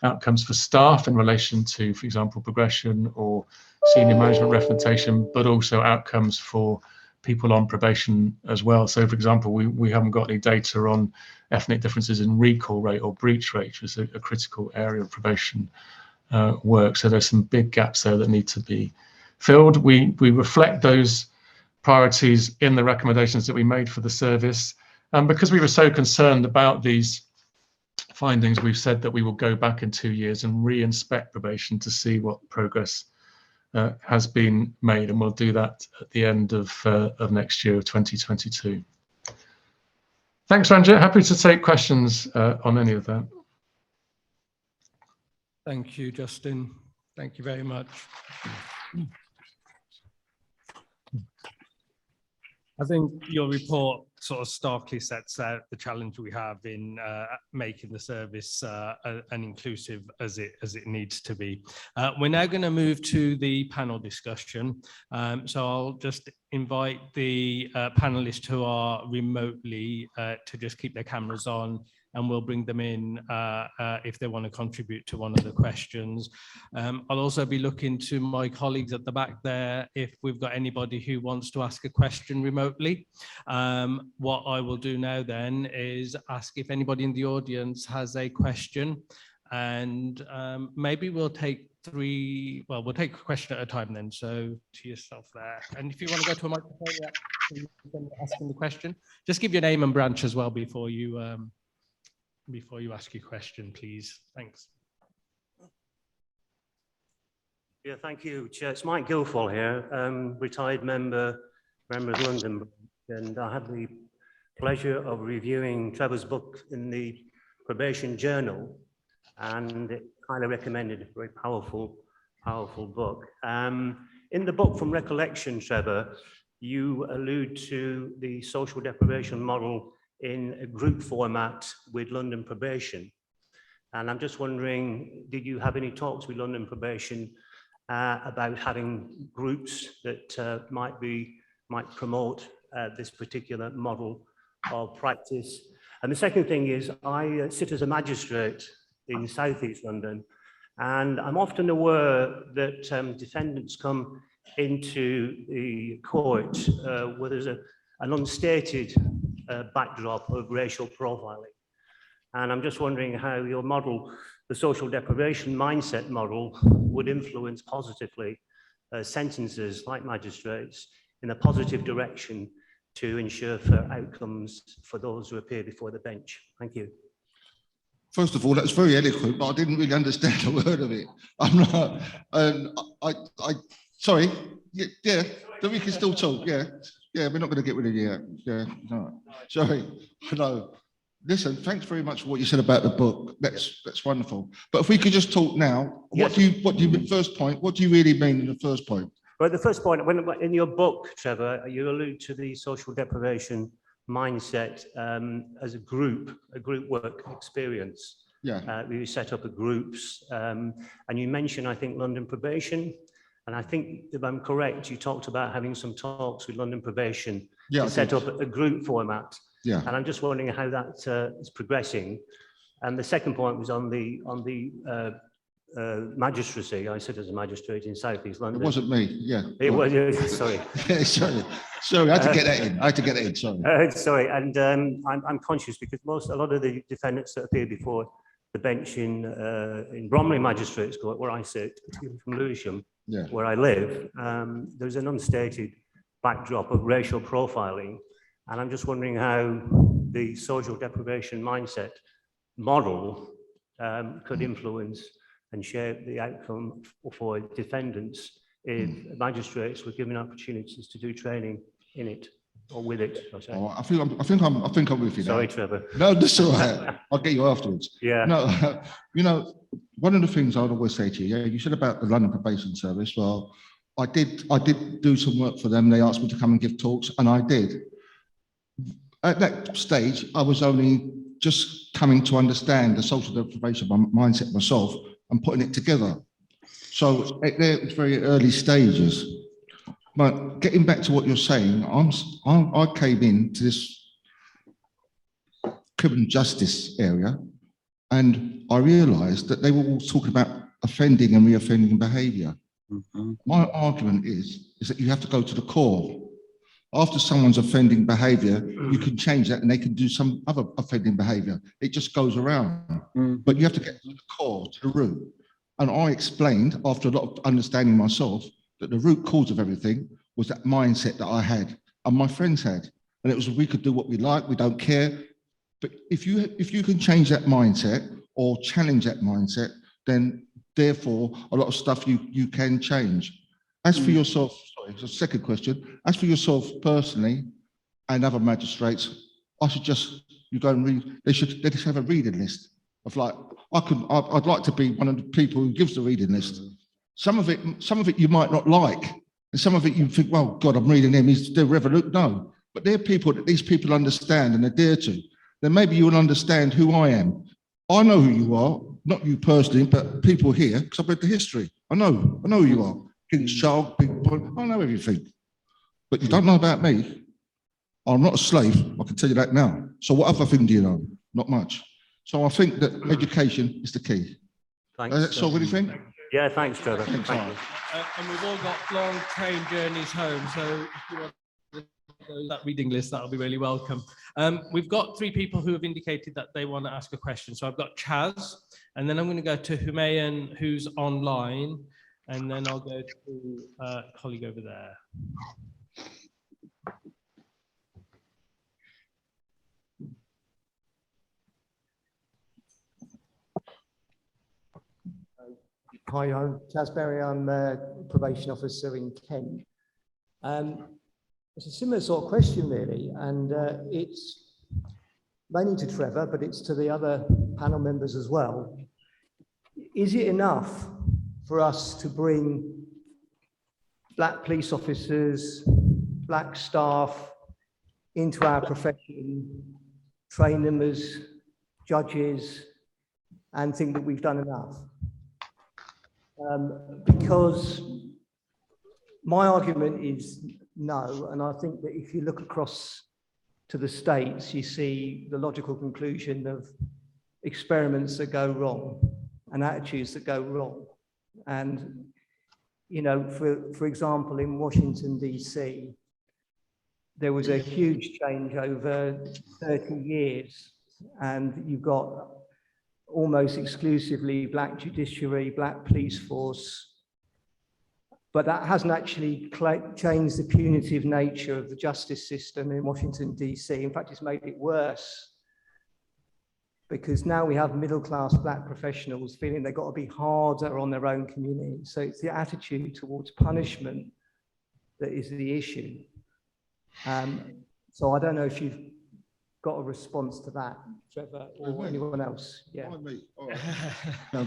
outcomes for staff in relation to, for example, progression or senior management representation, but also outcomes for people on probation as well. So, for example, we haven't got any data on ethnic differences in recall rate or breach rate, which is a critical area of probation work. So there's some big gaps there that need to be filled. We reflect those priorities in the recommendations that we made for the service. And because we were so concerned about these findings, we've said that we will go back in 2 years and re-inspect probation to see what progress has been made, and we'll do that at the end of next year, 2022. Thanks, Ranjit. Happy to take questions on any of that. Thank you, Justin. Thank you very much. I think your report sort of starkly sets out the challenge we have in making the service an inclusive as it needs to be. We're now going to move to the panel discussion. So I'll just invite the panelists who are remotely to just keep their cameras on, and we'll bring them in if they want to contribute to one of the questions. I'll also be looking to my colleagues at the back there if we've got anybody who wants to ask a question remotely. What I will do now then is ask if anybody in the audience has a question, and maybe we'll take we'll take a question at a time then. So to yourself there. And if you want to go to a microphone, yeah, asking the question, just give your name and branch as well before you ask your question, please. Thanks. Yeah, thank you, Chair. It's Mike Guilfoyle here, retired member of London, and I had the pleasure of reviewing Trevor's book in the Probation Journal, and it highly recommended. A very powerful book. In the book, from recollection, Trevor, you allude to the social deprivation model in a group format with London Probation, and I'm just wondering, did you have any talks with London Probation about having groups that might promote this particular model of practice? And the second thing is, I sit as a magistrate in South East London, and I'm often aware that defendants come into the court where there's an unstated backdrop of racial profiling. And I'm just wondering how your model, the social deprivation mindset model, would influence positively sentences like magistrates in a positive direction to ensure fair outcomes for those who appear before the bench. Thank you. First of all, that's very eloquent, but I didn't really understand a word of it. I'm not, sorry, yeah, so we can still talk, yeah, we're not going to get rid of you, yeah, no, sorry, no. Listen, thanks very much for what you said about the book. That's wonderful. But if we could just talk now, Yes. what do you first point? What do you really mean in the first point? Well, the first point, when in your book, Trevor, you allude to the social deprivation mindset as a group work experience. Yeah. We set up groups, and you mentioned, I think, London Probation. And I think, if I'm correct, you talked about having some talks with London Probation to set up a group format. Yeah. And I'm just wondering how that is progressing. And the second point was on the magistracy. I sit as a magistrate in South East London. It wasn't me, yeah. It was, sorry. Sorry, I had to get that in, sorry. Sorry, and I'm conscious because a lot of the defendants that appear before the bench in Bromley Magistrates Court, where I sit, from Lewisham, Yeah. where I live, there's an unstated backdrop of racial profiling. And I'm just wondering how the social deprivation mindset model could influence and shape the outcome for defendants if magistrates were given opportunities to do training in it or with it. Oh, I think I'm with you now. Sorry, Trevor. No, that's all right. I'll get you afterwards. Yeah. No, you know, one of the things I'd always say to you, you said about the London Probation Service. Well, I did do some work for them. They asked me to come and give talks, and I did. At that stage, I was only just coming to understand the social deprivation mindset myself and putting it together. So it's very early stages. But getting back to what you're saying, I came into this criminal justice area, and I realised that they were all talking about offending and reoffending behaviour. Mm-hmm. My argument is that you have to go to the core. After someone's offending behaviour, you can change that and they can do some other offending behaviour. It just goes around. Mm. But you have to get to the core, to the root. And I explained, after a lot of understanding myself, that the root cause of everything was that mindset that I had and my friends had. And it was, we could do what we like, we don't care. But if you can change that mindset or challenge that mindset, then therefore a lot of stuff you can change. As for yourself, sorry, the second question, as for yourself personally and other magistrates, I suggest you go and read, they just have a reading list of like, I'd like to be one of the people who gives the reading list. Some of it you might not like, and some of it you think, well, God, I'm reading him, they're resolute. No, but they're people that these people understand and adhere to. Then maybe you will understand who I am. I know who you are, not you personally, but people here, because I've read the history. I know who you are. King's Child, Big Boy, I know everything. But you don't know about me. I'm not a slave, I can tell you that now. So what other thing do you know? Not much. So I think that education is the key. Thanks. Does that solve anything? Yeah, thanks, Trevor. Thanks. And we've all got long train journeys home, so if you want to that reading list, that'll be really welcome. We've got 3 people who have indicated that they want to ask a question. So I've got Chaz, and then I'm going to go to Humayun, who's online, and then I'll go to a colleague over there. Hi, I'm Chaz Berry. I'm a probation officer in Kent. It's a similar sort of question, really, and it's mainly to Trevor, but it's to the other panel members as well. Is it enough for us to bring black police officers, black staff into our profession, train them as judges, and think that we've done enough? Because my argument is no, and I think that if you look across to the States, you see the logical conclusion of experiments that go wrong and attitudes that go wrong. And, you know, for example, in Washington, DC, there was a huge change over 30 years, and you've got almost exclusively black judiciary, black police force, but that hasn't actually changed the punitive nature of the justice system in Washington, DC. In fact, it's made it worse, because now we have middle-class black professionals feeling they've got to be harder on their own community. So it's the attitude towards punishment that is the issue. So I don't know if you've got a response to that, Trevor, or anyone else. Yeah. I mean, I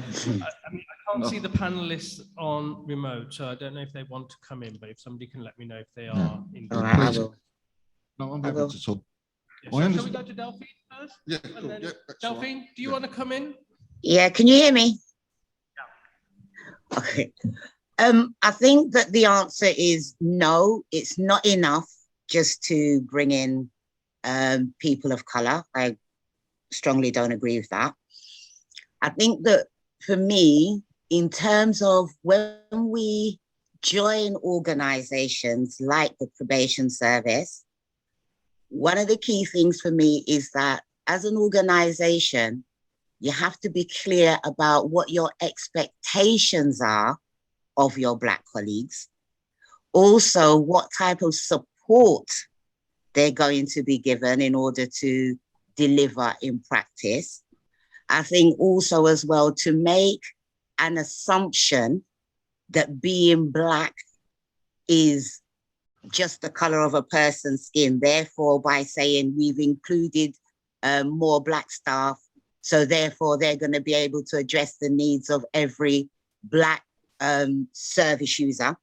can't see the panelists on remote, so I don't know if they want to come in, but if somebody can let me know if they are in. No, I'm happy to talk. Yeah, shall we go to Delphine first? Yeah, cool. Yeah, Delphine, do you want to come in? Yeah, can you hear me? Yeah. Okay. I think that the answer is no, it's not enough just to bring in people of color. I strongly don't agree with that. I think that for me, in terms of when we join organizations like the probation service, one of the key things for me is that as an organization, you have to be clear about what your expectations are of your Black colleagues. Also, what type of support they're going to be given in order to deliver in practice. I think also as well to make an assumption that being Black is just the color of a person's skin. Therefore, by saying we've included more Black staff, so therefore they're going to be able to address the needs of every Black service user,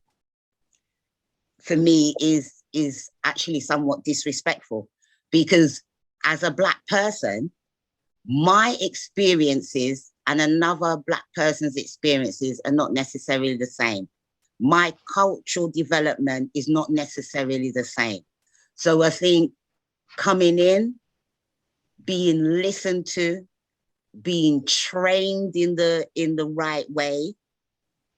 for me is actually somewhat disrespectful, because as a Black person, my experiences and another Black person's experiences are not necessarily the same. My cultural development is not necessarily the same. So I think coming in, being listened to, being trained in the right way,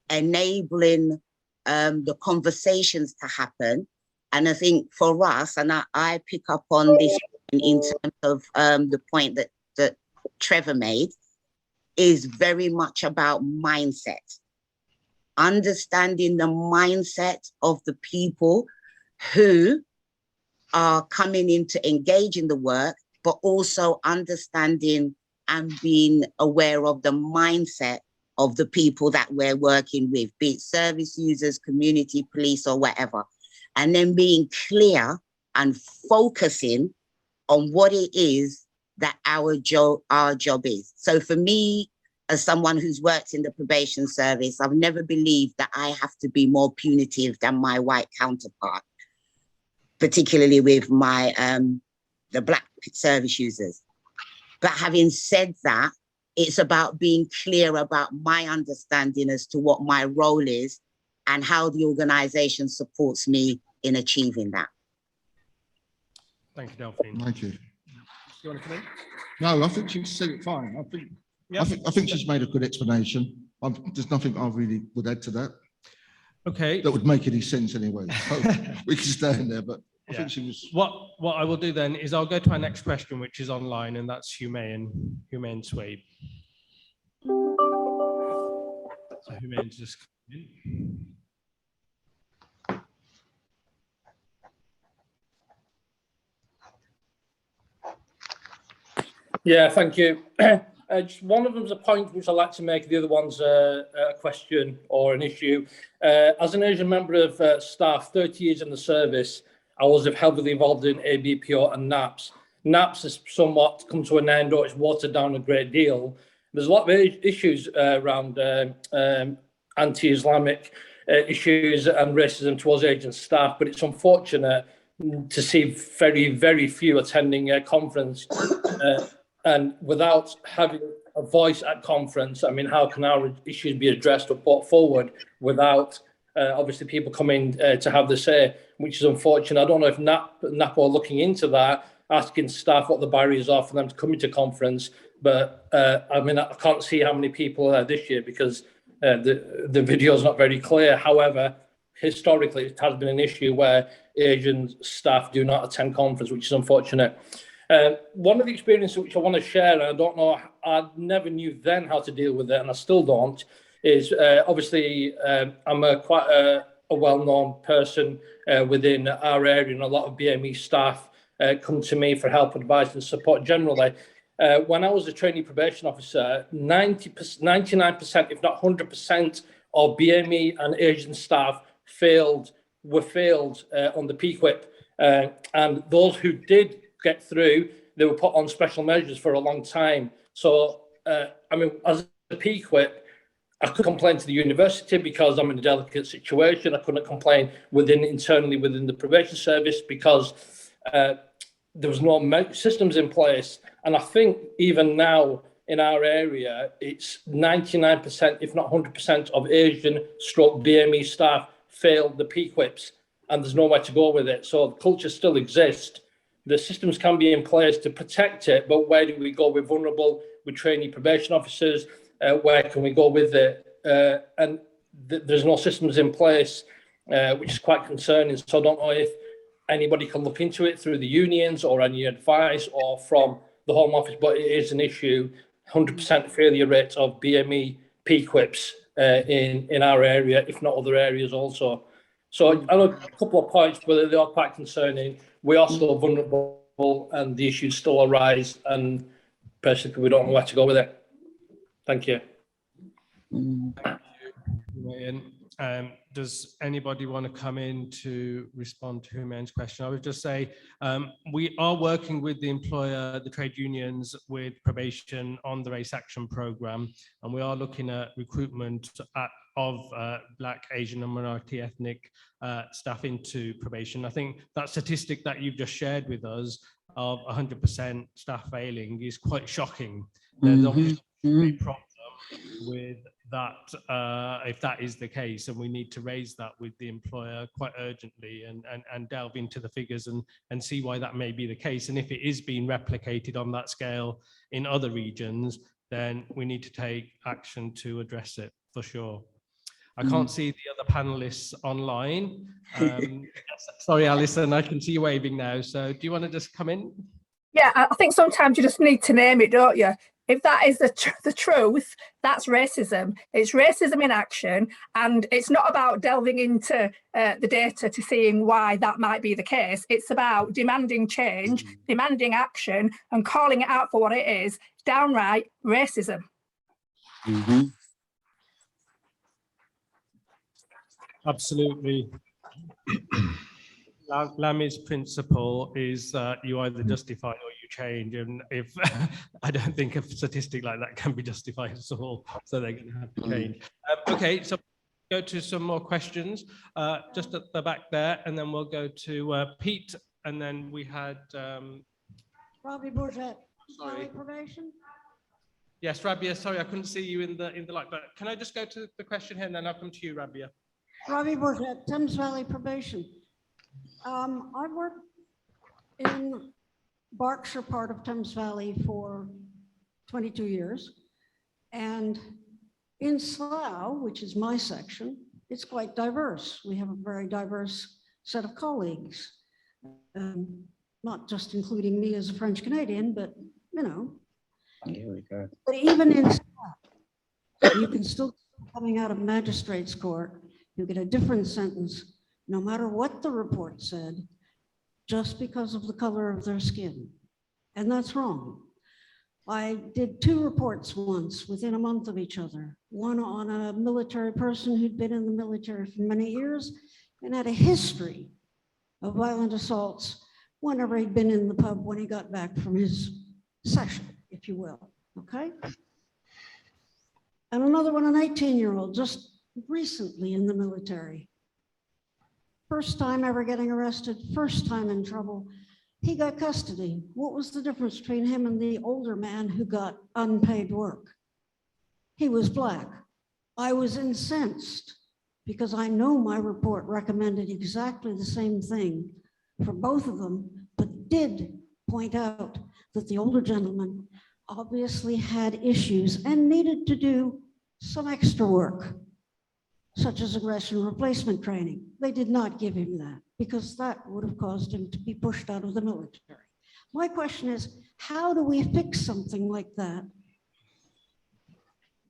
enabling the conversations to happen. And I think for us, and I pick up on this in terms of the point that Trevor made, is very much about mindset. Understanding the mindset of the people who are coming in to engage in the work, but also understanding and being aware of the mindset of the people that we're working with, be it service users, community police, or whatever. And then being clear and focusing on what it is that our job is. So for me, as someone who's worked in the probation service, I've never believed that I have to be more punitive than my white counterpart, particularly with my the Black service users. But having said that, it's about being clear about my understanding as to what my role is and how the organization supports me in achieving that. Thank you, Delphine. Thank you. Do you want to come in? No, I think she said it fine. I think she's made a good explanation. There's nothing I really would add to that. Okay. That would make any sense anyway. So we can stay in there, but I think she was. What I will do then is I'll go to our next question, which is online, and that's Humayun Swaib. So Humayun's just coming in. Yeah, thank you. Just one of them's a point which I'd like to make, the other one's a question or an issue. As an Asian member of staff, 30 years in the service, I was heavily involved in ABPO and NAPS. NAPS has somewhat come to an end, or it's watered down a great deal. There's a lot of issues around anti-Islamic issues and racism towards Asian staff, but it's unfortunate to see very, very few attending a conference. And without having a voice at conference, I mean, how can our issues be addressed or brought forward without obviously people coming to have the say, which is unfortunate. I don't know if Napo are looking into that, asking staff what the barriers are for them to come into conference. But I mean, I can't see how many people are there this year because the video is not very clear. However, historically, it has been an issue where Asian staff do not attend conference, which is unfortunate. One of the experiences which I want to share, and I don't know, I never knew then how to deal with it, and I still don't, is obviously I'm quite a well-known person within our area, and a lot of BME staff come to me for help, advice and support generally. When I was a trainee probation officer, 99%, if not 100% of BME and Asian staff were failed on the PQIP. And those who did get through, they were put on special measures for a long time. So, I mean, as a PQIP, I could complain to the university because I'm in a delicate situation. I couldn't complain internally within the probation service because there was no systems in place. And I think even now in our area, it's 99%, if not 100% of Asian stroke BME staff failed the PQIPs, and there's nowhere to go with it. So the culture still exists. The systems can be in place to protect it, but where do we go? We're vulnerable with trainee probation officers. Where can we go with it? And there's no systems in place, which is quite concerning. So I don't know if anybody can look into it through the unions or any advice or from the Home Office, but it is an issue. 100% failure rate of BME PQIPs in our area, if not other areas also. So I know a couple of points, but they are quite concerning. We are still vulnerable and the issues still arise, and basically we don't know where to go with it. Thank you. Thank you, Humayun. Does anybody want to come in to respond to Humayun's question? I would just say we are working with the employer, the trade unions, with probation on the race action program, and we are looking at recruitment of Black, Asian and minority ethnic staff into probation. I think that statistic that you've just shared with us of 100% staff failing is quite shocking. There's obviously a problem with that if that is the case, and we need to raise that with the employer quite urgently and delve into the figures and see why that may be the case. And if it is being replicated on that scale in other regions, then we need to take action to address it for sure. I can't see the other panelists online. Sorry, Alison, I can see you waving now. So do you want to just come in? Yeah, I think sometimes you just need to name it, don't you? If that is the truth, that's racism. It's racism in action, and it's not about delving into the data to seeing why that might be the case. It's about demanding change, demanding action, and calling it out for what it is, downright racism. Absolutely. Lami's principle is that you either justify or you change, and if I don't think a statistic like that can be justified at all, so they're going to have to change. Okay, so go to some more questions just at the back there, and then we'll go to Pete, and then we had Robbie Bourget. Sorry. Probation. Yes, Rabia. Sorry, I couldn't see you in the light, but can I just go to the question here, and then I'll come to you, Rabia. Robbie Bourget, Thames Valley Probation. I've worked in Berkshire part of Thames Valley for 22 years. And in Slough, which is my section, it's quite diverse. We have a very diverse set of colleagues. Not just including me as a French Canadian, but you know. Here we go. But even in that, you can still, coming out of magistrate's court, you get a different sentence, no matter what the report said, just because of the color of their skin. And that's wrong. I did 2 reports once within a month of each other. One on a military person who'd been in the military for many years and had a history of violent assaults whenever he'd been in the pub when he got back from his session, if you will, okay? And another one, an 18-year-old, just recently in the military. First time ever getting arrested, first time in trouble. He got custody. What was the difference between him and the older man who got unpaid work? He was Black. I was incensed because I know my report recommended exactly the same thing for both of them, but did point out that the older gentleman obviously had issues and needed to do some extra work, such as aggression replacement training. They did not give him that because that would have caused him to be pushed out of the military. My question is, how do we fix something like that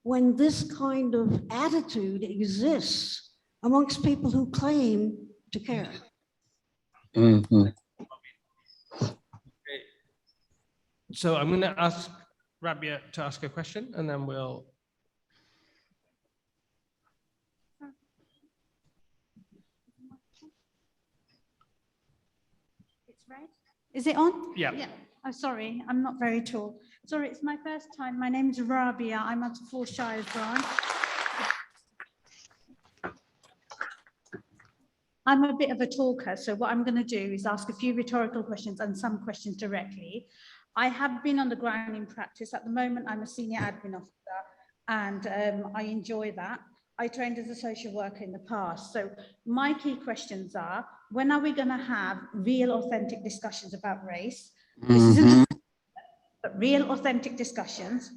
when this kind of attitude exists amongst people who claim to care? Mhm. So I'm going to ask Rabia to ask a question, and then we'll. It's red. Is it on? Yeah. Yeah. I'm sorry, I'm not very tall. Sorry, it's my first time. My name is Rabia. I'm at the Four Shires branch. I'm a bit of a talker, so what I'm going to do is ask a few rhetorical questions and some questions directly. I have been on the ground in practice. At the moment, I'm a senior admin officer, and I enjoy that. I trained as a social worker in the past. So my key questions are, when are we going to have real, authentic discussions about race? This isn't, but real, authentic discussions.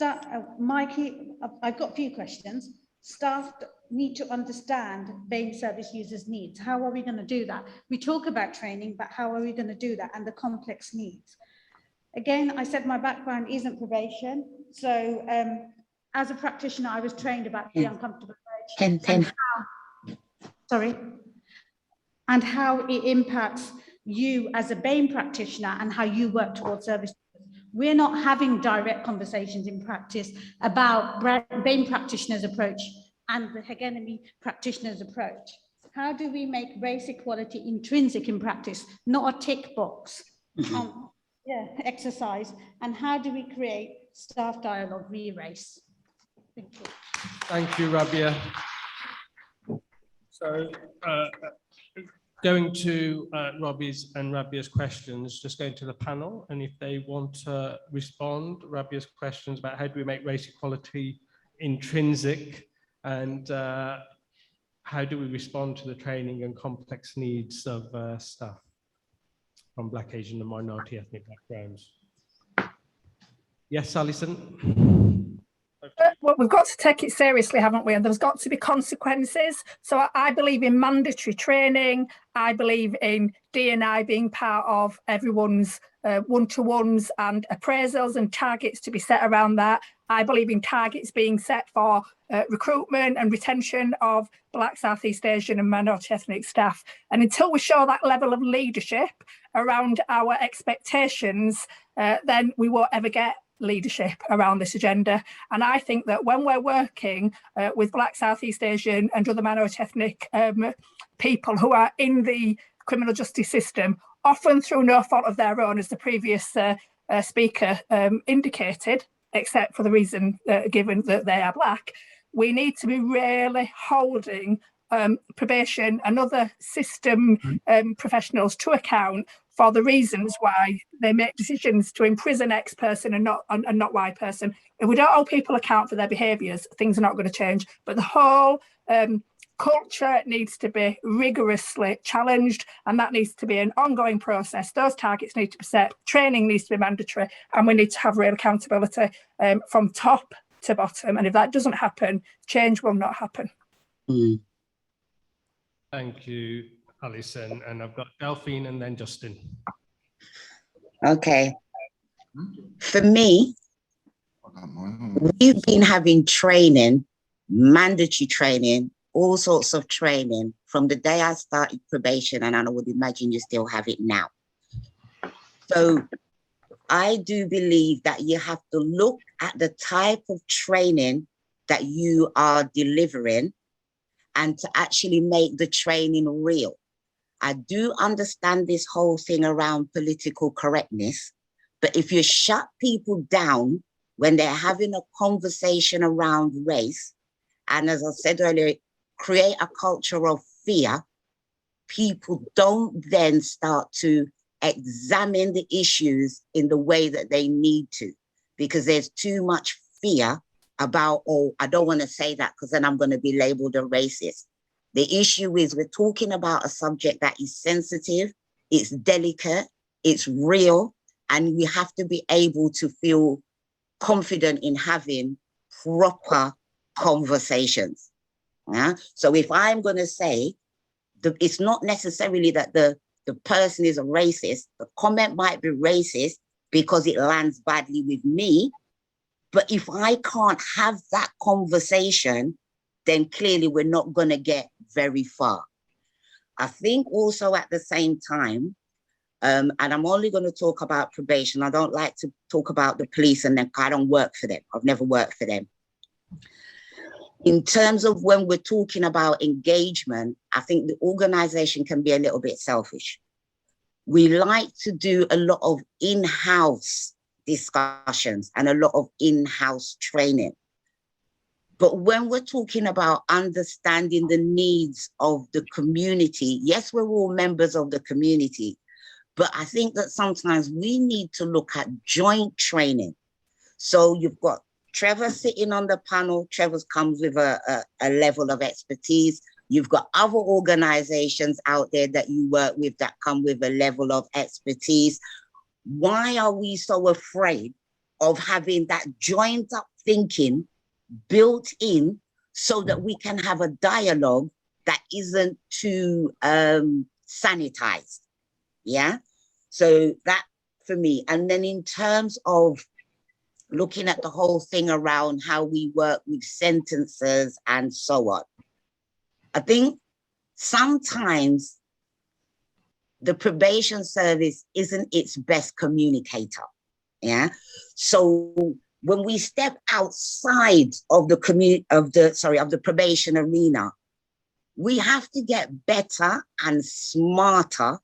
I've got a few questions. Staff need to understand BAME service users' needs. How are we going to do that? We talk about training, but how are we going to do that and the complex needs? Again, I said my background isn't probation. So as a practitioner, I was trained about the uncomfortable age. And how it impacts you as a BAME practitioner and how you work towards service. We're not having direct conversations in practice about BAME practitioners' approach and the hegemony practitioners' approach. How do we make race equality intrinsic in practice, not a tick box exercise? And how do we create staff dialogue re-race? Thank you. Thank you, Rabia. So going to Rabia's questions, just going to the panel, and if they want to respond, Rabia's questions about how do we make race equality intrinsic, and how do we respond to the training and complex needs of staff from Black, Asian and minority ethnic backgrounds. Yes, Alison? Well, we've got to take it seriously, haven't we? And there's got to be consequences. So I believe in mandatory training. I believe in D&I being part of everyone's one-to-ones and appraisals and targets to be set around that. I believe in targets being set for recruitment and retention of Black, Southeast Asian and minority ethnic staff. And until we show that level of leadership around our expectations, then we won't ever get leadership around this agenda. And I think that when we're working with Black, Southeast Asian and other minority ethnic people who are in the criminal justice system, often through no fault of their own, as the previous speaker indicated, except for the reason given that they are Black, we need to be really holding probation and other system professionals to account for the reasons why they make decisions to imprison X person and not Y person. If we don't hold people account for their behaviours, things are not going to change. But the whole culture needs to be rigorously challenged, and that needs to be an ongoing process. Those targets need to be set, training needs to be mandatory, and we need to have real accountability from top to bottom. And if that doesn't happen, change will not happen. Thank you, Alison, and I've got Delphine and then Justin. Okay. For me, we've been having training, mandatory training, all sorts of training from the day I started probation, and I would imagine you still have it now. So I do believe that you have to look at the type of training that you are delivering and to actually make the training real. I do understand this whole thing around political correctness, but if you shut people down when they're having a conversation around race, and as I said earlier, create a culture of fear, people don't then start to examine the issues in the way that they need to, because there's too much fear about, oh, I don't want to say that because then I'm going to be labeled a racist. The issue is we're talking about a subject that is sensitive, it's delicate, it's real, and we have to be able to feel confident in having proper conversations. Yeah? So if I'm going to say, it's not necessarily that the person is a racist, the comment might be racist because it lands badly with me, but if I can't have that conversation, then clearly we're not going to get very far. I think also at the same time, and I'm only going to talk about probation. I don't like to talk about the police, and then I don't work for them. I've never worked for them. In terms of when we're talking about engagement, I think the organization can be a little bit selfish. We like to do a lot of in-house discussions and a lot of in-house training. But when we're talking about understanding the needs of the community, yes, we're all members of the community, but I think that sometimes we need to look at joint training. So you've got Trevor sitting on the panel. Trevor comes with a level of expertise. You've got other organizations out there that you work with that come with a level of expertise. Why are we so afraid of having that joined up thinking built in so that we can have a dialogue that isn't too sanitized? Yeah, so that for me. And then in terms of looking at the whole thing around how we work with sentences and so on, I think sometimes the probation service isn't its best communicator. Yeah, so when we step outside of the probation arena, we have to get better and smarter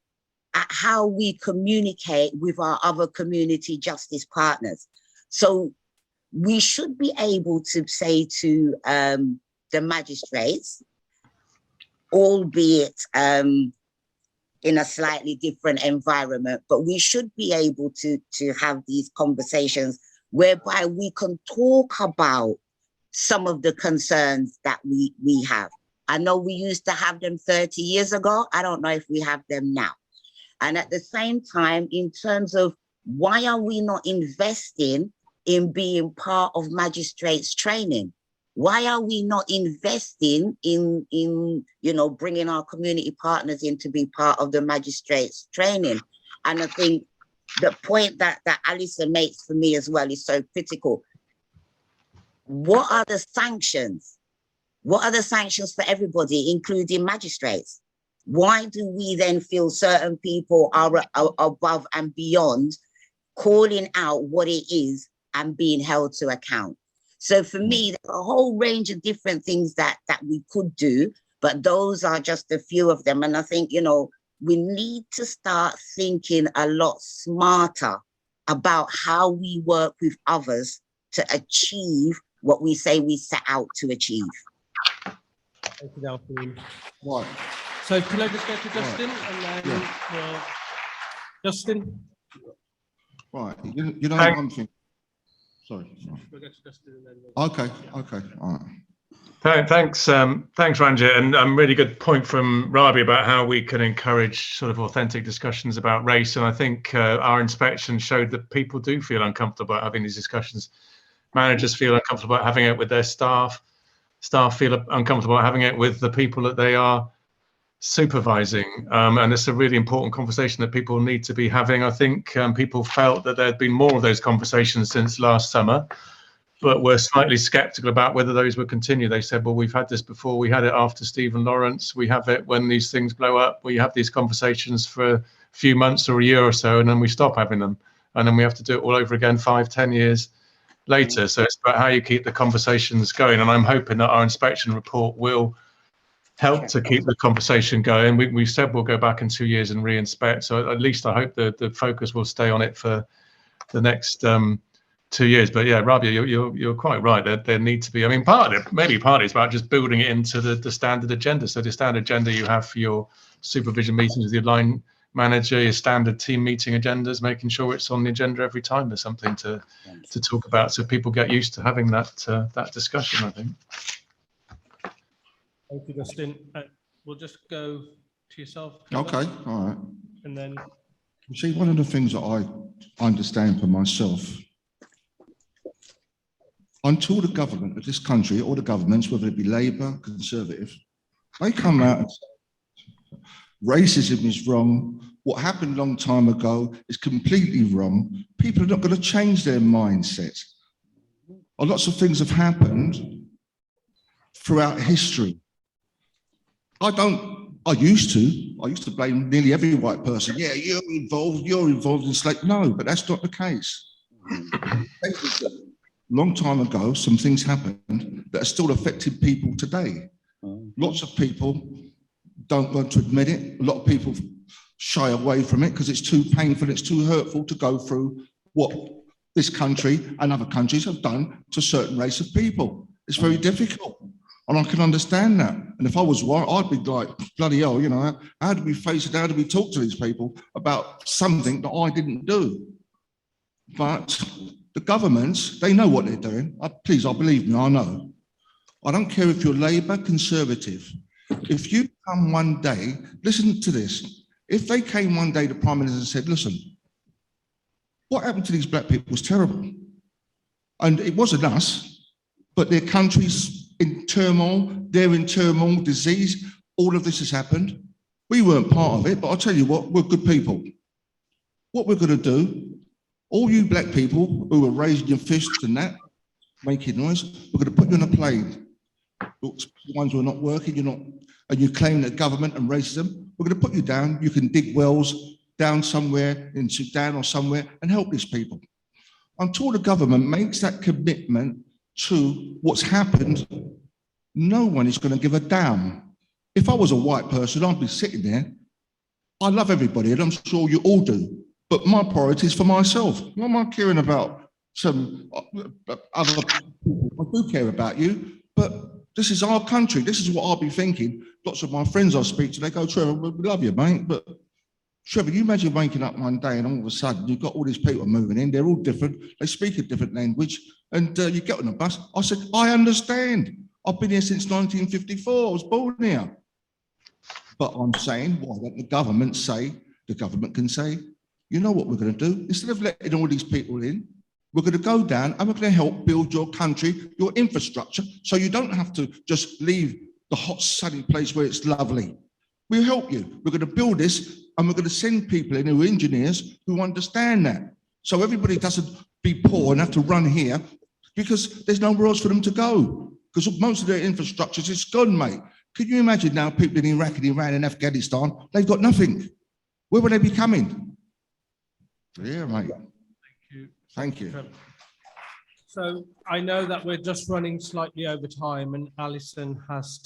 at how we communicate with our other community justice partners. So we should be able to say to the magistrates, albeit in a slightly different environment, but we should be able to have these conversations whereby we can talk about some of the concerns that we have. I know we used to have them 30 years ago. I don't know if we have them now. And at the same time, in terms of why are we not investing in being part of magistrates training? Why are we not investing in bringing our community partners in to be part of the magistrates training? And I think the point that Alison makes for me as well is so critical. What are the sanctions? What are the sanctions for everybody, including magistrates? Why do we then feel certain people are above and beyond calling out what it is and being held to account? So for me, there's a whole range of different things that we could do, but those are just a few of them. And I think, we need to start thinking a lot smarter about how we work with others to achieve what we say we set out to achieve. Thank you, Delphine. Right. So can I just go to Justin and then Justin? Right. You know one thing. Sorry. We'll go to Justin and then Okay. All right. Thanks, Ranjit, and really good point from Rabi about how we can encourage sort of authentic discussions about race. And I think our inspection showed that people do feel uncomfortable about having these discussions. Managers feel uncomfortable about having it with their staff. Staff feel uncomfortable having it with the people that they are supervising, and it's a really important conversation that people need to be having. I think people felt that there'd been more of those conversations since last summer, but we're slightly sceptical about whether those would continue. They said, well, we've had this before. We had it after Stephen Lawrence. We have it when these things blow up. We have these conversations for a few months or a year or so, and then we stop having them. And then we have to do it all over again 5-10 years later. So it's about how you keep the conversations going. And I'm hoping that our inspection report will help to keep the conversation going. We said we'll go back in 2 years and re-inspect. So at least I hope the focus will stay on it for the next 2 years. But yeah, Rabia, you're quite right. There need to be, I mean, part of it is about just building it into the standard agenda. So the standard agenda you have for your supervision meetings with your line manager, your standard team meeting agendas, making sure it's on the agenda every time there's something to talk about, so people get used to having that discussion, I think. Thank you, Justin. We'll just go to yourself. Okay, all right. And then, You see, one of the things that I understand for myself, until the government of this country, or the governments, whether it be Labour, Conservative, they come out and say, racism is wrong, what happened a long time ago is completely wrong, people are not going to change their mindset. Lots of things have happened throughout history. I used to blame nearly every white person. Yeah, you're involved in slave. No, but that's not the case. Long time ago, some things happened that are still affecting people today. Lots of people don't want to admit it. A lot of people shy away from it because it's too painful, it's too hurtful to go through what this country and other countries have done to a certain race of people. It's very difficult. And I can understand that. And if I was white, I'd be like, bloody hell, you know, how do we face it? How do we talk to these people about something that I didn't do? But the governments, they know what they're doing. Please, believe me, I know. I don't care if you're Labour, Conservative. If you come one day, listen to this. If they came one day, the Prime Minister said, listen, what happened to these black people was terrible. And it wasn't us, but their countries in turmoil, they're in turmoil, disease, all of this has happened. We weren't part of it, but I'll tell you what, we're good people. What we're going to do, all you black people who are raising your fists and that, making noise, we're going to put you on a plane. The ones who are not working, and you claim that government and racism, we're going to put you down. You can dig wells down somewhere in Sudan or somewhere and help these people. Until the government makes that commitment to what's happened, no one is going to give a damn. If I was a white person, I'd be sitting there. I love everybody, and I'm sure you all do, but my priority is for myself. What am I caring about some other people? I do care about you, but this is our country. This is what I'll be thinking. Lots of my friends I speak to, they go, Trevor, we love you, mate, but Trevor, you imagine waking up one day and all of a sudden you've got all these people moving in, they're all different, they speak a different language, and you get on the bus. I said, I understand. I've been here since 1954, I was born here. But I'm saying, why don't the government can say, you know what we're going to do? Instead of letting all these people in, we're going to go down and we're going to help build your country, your infrastructure, so you don't have to just leave the hot, sunny place where it's lovely. We'll help you. We're going to build this and we're going to send people in who are engineers who understand that. So everybody doesn't be poor and have to run here because there's nowhere else for them to go. Because most of their infrastructure is gone, mate. Can you imagine now people in Iraq and Iran and Afghanistan, they've got nothing. Where will they be coming? Yeah, mate. thank you. Thank you. So I know that we're just running slightly over time and Alison has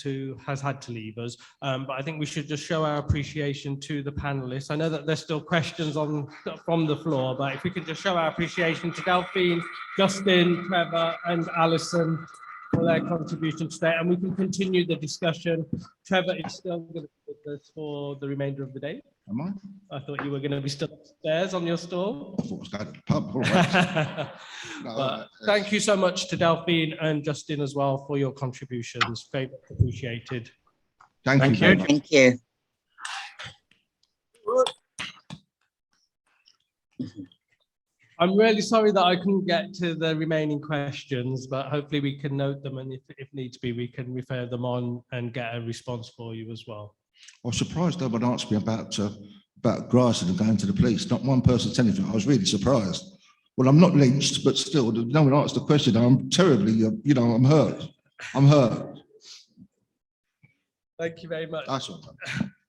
had to leave us, but I think we should just show our appreciation to the panelists. I know that there's still questions from the floor, but if we could just show our appreciation to Delphine, Justin, Trevor and Alison for their contribution today, and we can continue the discussion. Trevor is still going to be with us for the remainder of the day. Am I? I thought you were going to be still upstairs on your stall. I thought I was going to the pub. All right. But thank you so much to Delphine and Justin as well for your contributions. Very much appreciated. Thank you. Thank you. I'm really sorry that I couldn't get to the remaining questions, but hopefully we can note them, and if needs be, we can refer them on and get a response for you as well. I was surprised no one asked me about Grafton and going to the police. Not one person said anything. I was really surprised. Well, I'm not lynched, but still, no one asked the question. I'm terribly, you know, I'm hurt. I'm hurt. Thank you very much. That's all.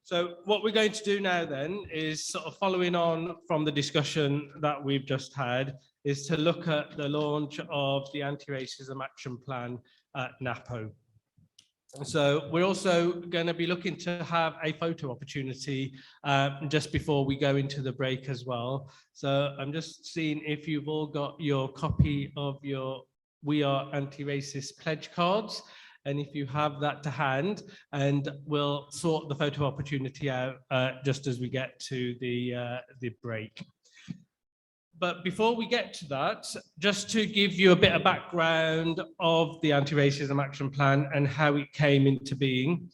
So what we're going to do now then is sort of following on from the discussion that we've just had, is to look at the launch of the anti-racism action plan at Napo. So we're also going to be looking to have a photo opportunity just before we go into the break as well. So I'm just seeing if you've all got your copy of your We Are Anti-Racist pledge cards. And if you have that to hand, and we'll sort the photo opportunity out just as we get to the break. But before we get to that, just to give you a bit of background of the Anti-Racism Action Plan and how it came into being.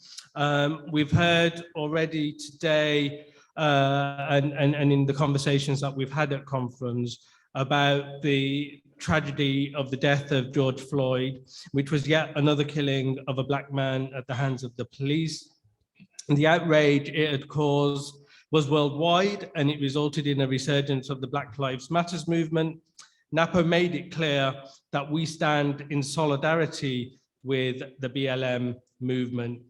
We've heard already today and in the conversations that we've had at conference about the tragedy of the death of George Floyd, which was yet another killing of a black man at the hands of the police. And the outrage it had caused was worldwide, and it resulted in a resurgence of the Black Lives Matter movement. Napo made it clear that we stand in solidarity with the BLM movement.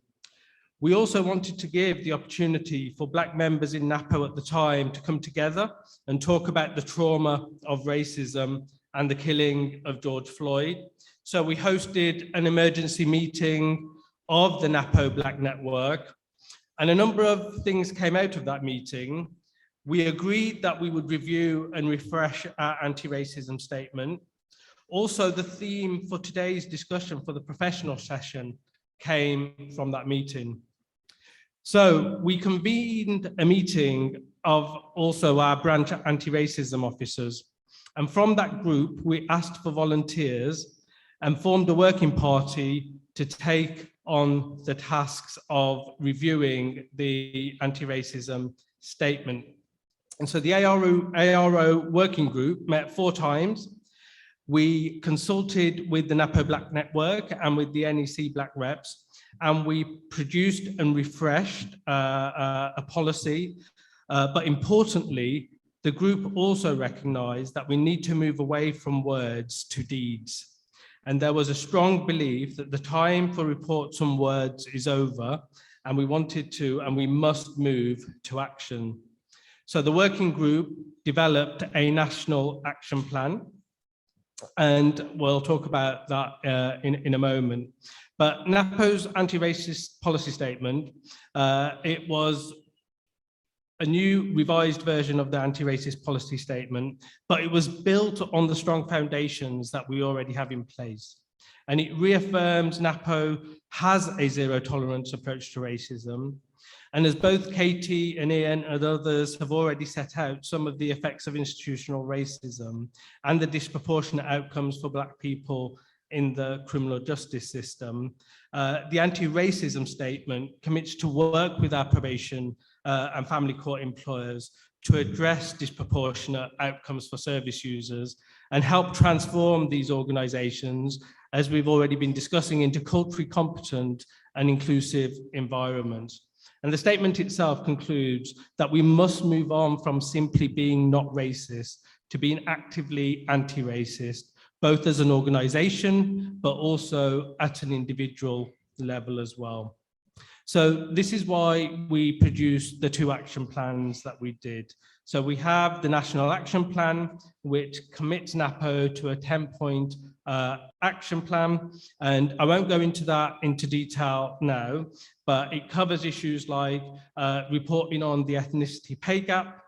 We also wanted to give the opportunity for Black members in Napo at the time to come together and talk about the trauma of racism and the killing of George Floyd. So we hosted an emergency meeting of the Napo Black Network, and a number of things came out of that meeting. We agreed that we would review and refresh our anti-racism statement. Also, the theme for today's discussion for the professional session came from that meeting. So we convened a meeting of also our branch anti-racism officers. And from that group, we asked for volunteers and formed a working party to take on the tasks of reviewing the anti-racism statement. And so the ARO working group met 4 times. We consulted with the Napo Black Network and with the NEC Black Reps, and we produced and refreshed a policy. But importantly, the group also recognized that we need to move away from words to deeds. And there was a strong belief that the time for reports and words is over, and we wanted to, and we must move to action. So the working group developed a national action plan, and we'll talk about that in a moment. But NAPO's anti-racist policy statement, it was a new revised version of the anti-racist policy statement, but it was built on the strong foundations that we already have in place. And it reaffirms NAPO has a zero tolerance approach to racism. And as both Katie and Ian and others have already set out some of the effects of institutional racism and the disproportionate outcomes for Black people in the criminal justice system, the anti-racism statement commits to work with our probation and family court employers to address disproportionate outcomes for service users and help transform these organizations, as we've already been discussing, into culturally competent and inclusive environments. And the statement itself concludes that we must move on from simply being not racist to being actively anti-racist, both as an organization, but also at an individual level as well. So this is why we produced the 2 action plans that we did. So we have the National Action Plan, which commits NAPO to a 10-point action plan. And I won't go into that into detail now, but it covers issues like reporting on the ethnicity pay gap,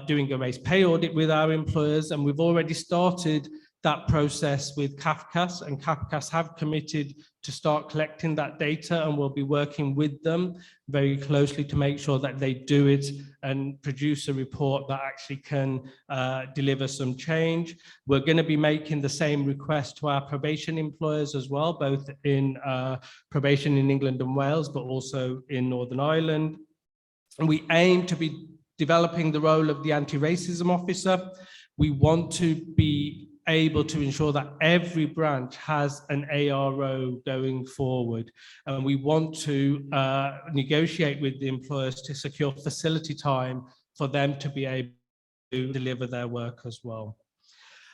doing a race pay audit with our employers, and we've already started that process with CAFCAS, and CAFCAS have committed to start collecting that data, and we'll be working with them very closely to make sure that they do it and produce a report that actually can deliver some change. We're going to be making the same request to our probation employers as well, both in probation in England and Wales, but also in Northern Ireland. And we aim to be developing the role of the anti-racism officer. We want to be able to ensure that every branch has an ARO going forward. And we want to negotiate with the employers to secure facility time for them to be able to deliver their work as well.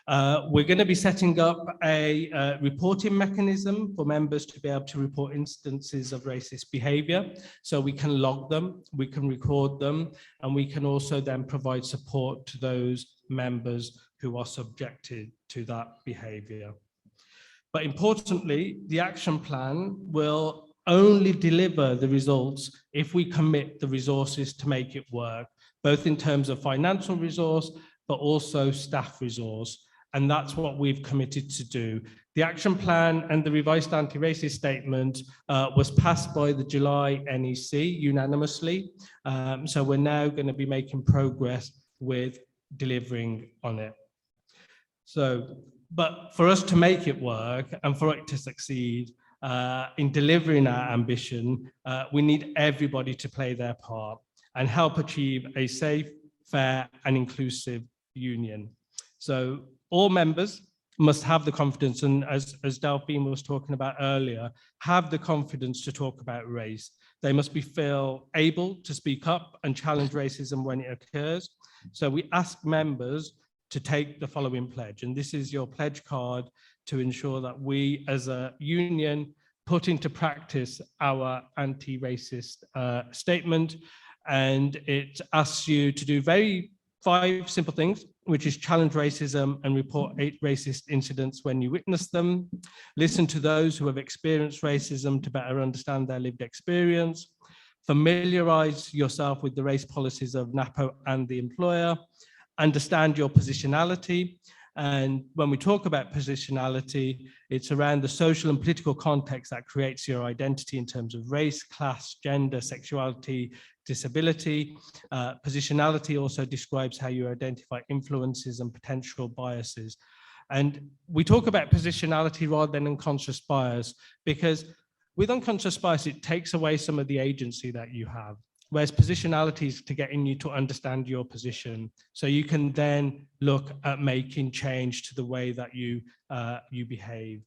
We're going to be setting up a reporting mechanism for members to be able to report instances of racist behaviour. So we can log them, we can record them, and we can also then provide support to those members who are subjected to that behaviour. But importantly, the action plan will only deliver the results if we commit the resources to make it work, both in terms of financial resource, but also staff resource. And that's what we've committed to do. The action plan and the revised anti-racist statement was passed by the July NEC unanimously. So we're now going to be making progress with delivering on it. So, but for us to make it work and for it to succeed in delivering our ambition, we need everybody to play their part and help achieve a safe, fair and inclusive union. So all members must have the confidence, and as Delphine was talking about earlier, have the confidence to talk about race. They must feel able to speak up and challenge racism when it occurs. So we ask members to take the following pledge, and this is your pledge card to ensure that we as a union put into practice our anti-racist statement. And it asks you to do 5 simple things, which is challenge racism and report 8 racist incidents when you witness them. Listen to those who have experienced racism to better understand their lived experience. Familiarize yourself with the race policies of Napo and the employer. Understand your positionality. And when we talk about positionality, it's around the social and political context that creates your identity in terms of race, class, gender, sexuality, disability. Positionality also describes how you identify influences and potential biases. And we talk about positionality rather than unconscious bias, because with unconscious bias, it takes away some of the agency that you have. Whereas positionality is to getting you to understand your position. So you can then look at making change to the way that you behave.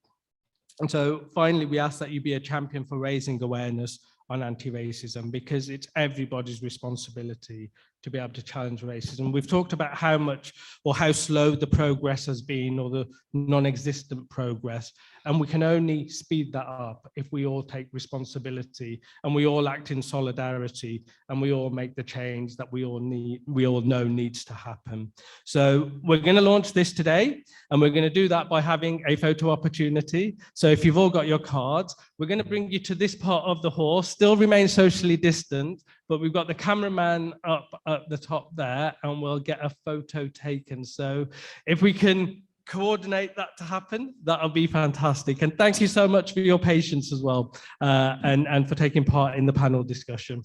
And so finally, we ask that you be a champion for raising awareness on anti-racism, because it's everybody's responsibility to be able to challenge racism. We've talked about how much or how slow the progress has been, or the non-existent progress, and we can only speed that up if we all take responsibility and we all act in solidarity and we all make the change that we all know needs to happen. So we're going to launch this today, and we're going to do that by having a photo opportunity. So if you've all got your cards, we're going to bring you to this part of the hall, still remain socially distant, but we've got the cameraman up at the top there, and we'll get a photo taken. So if we can coordinate that to happen, that'll be fantastic. And thank you so much for your patience as well, and for taking part in the panel discussion.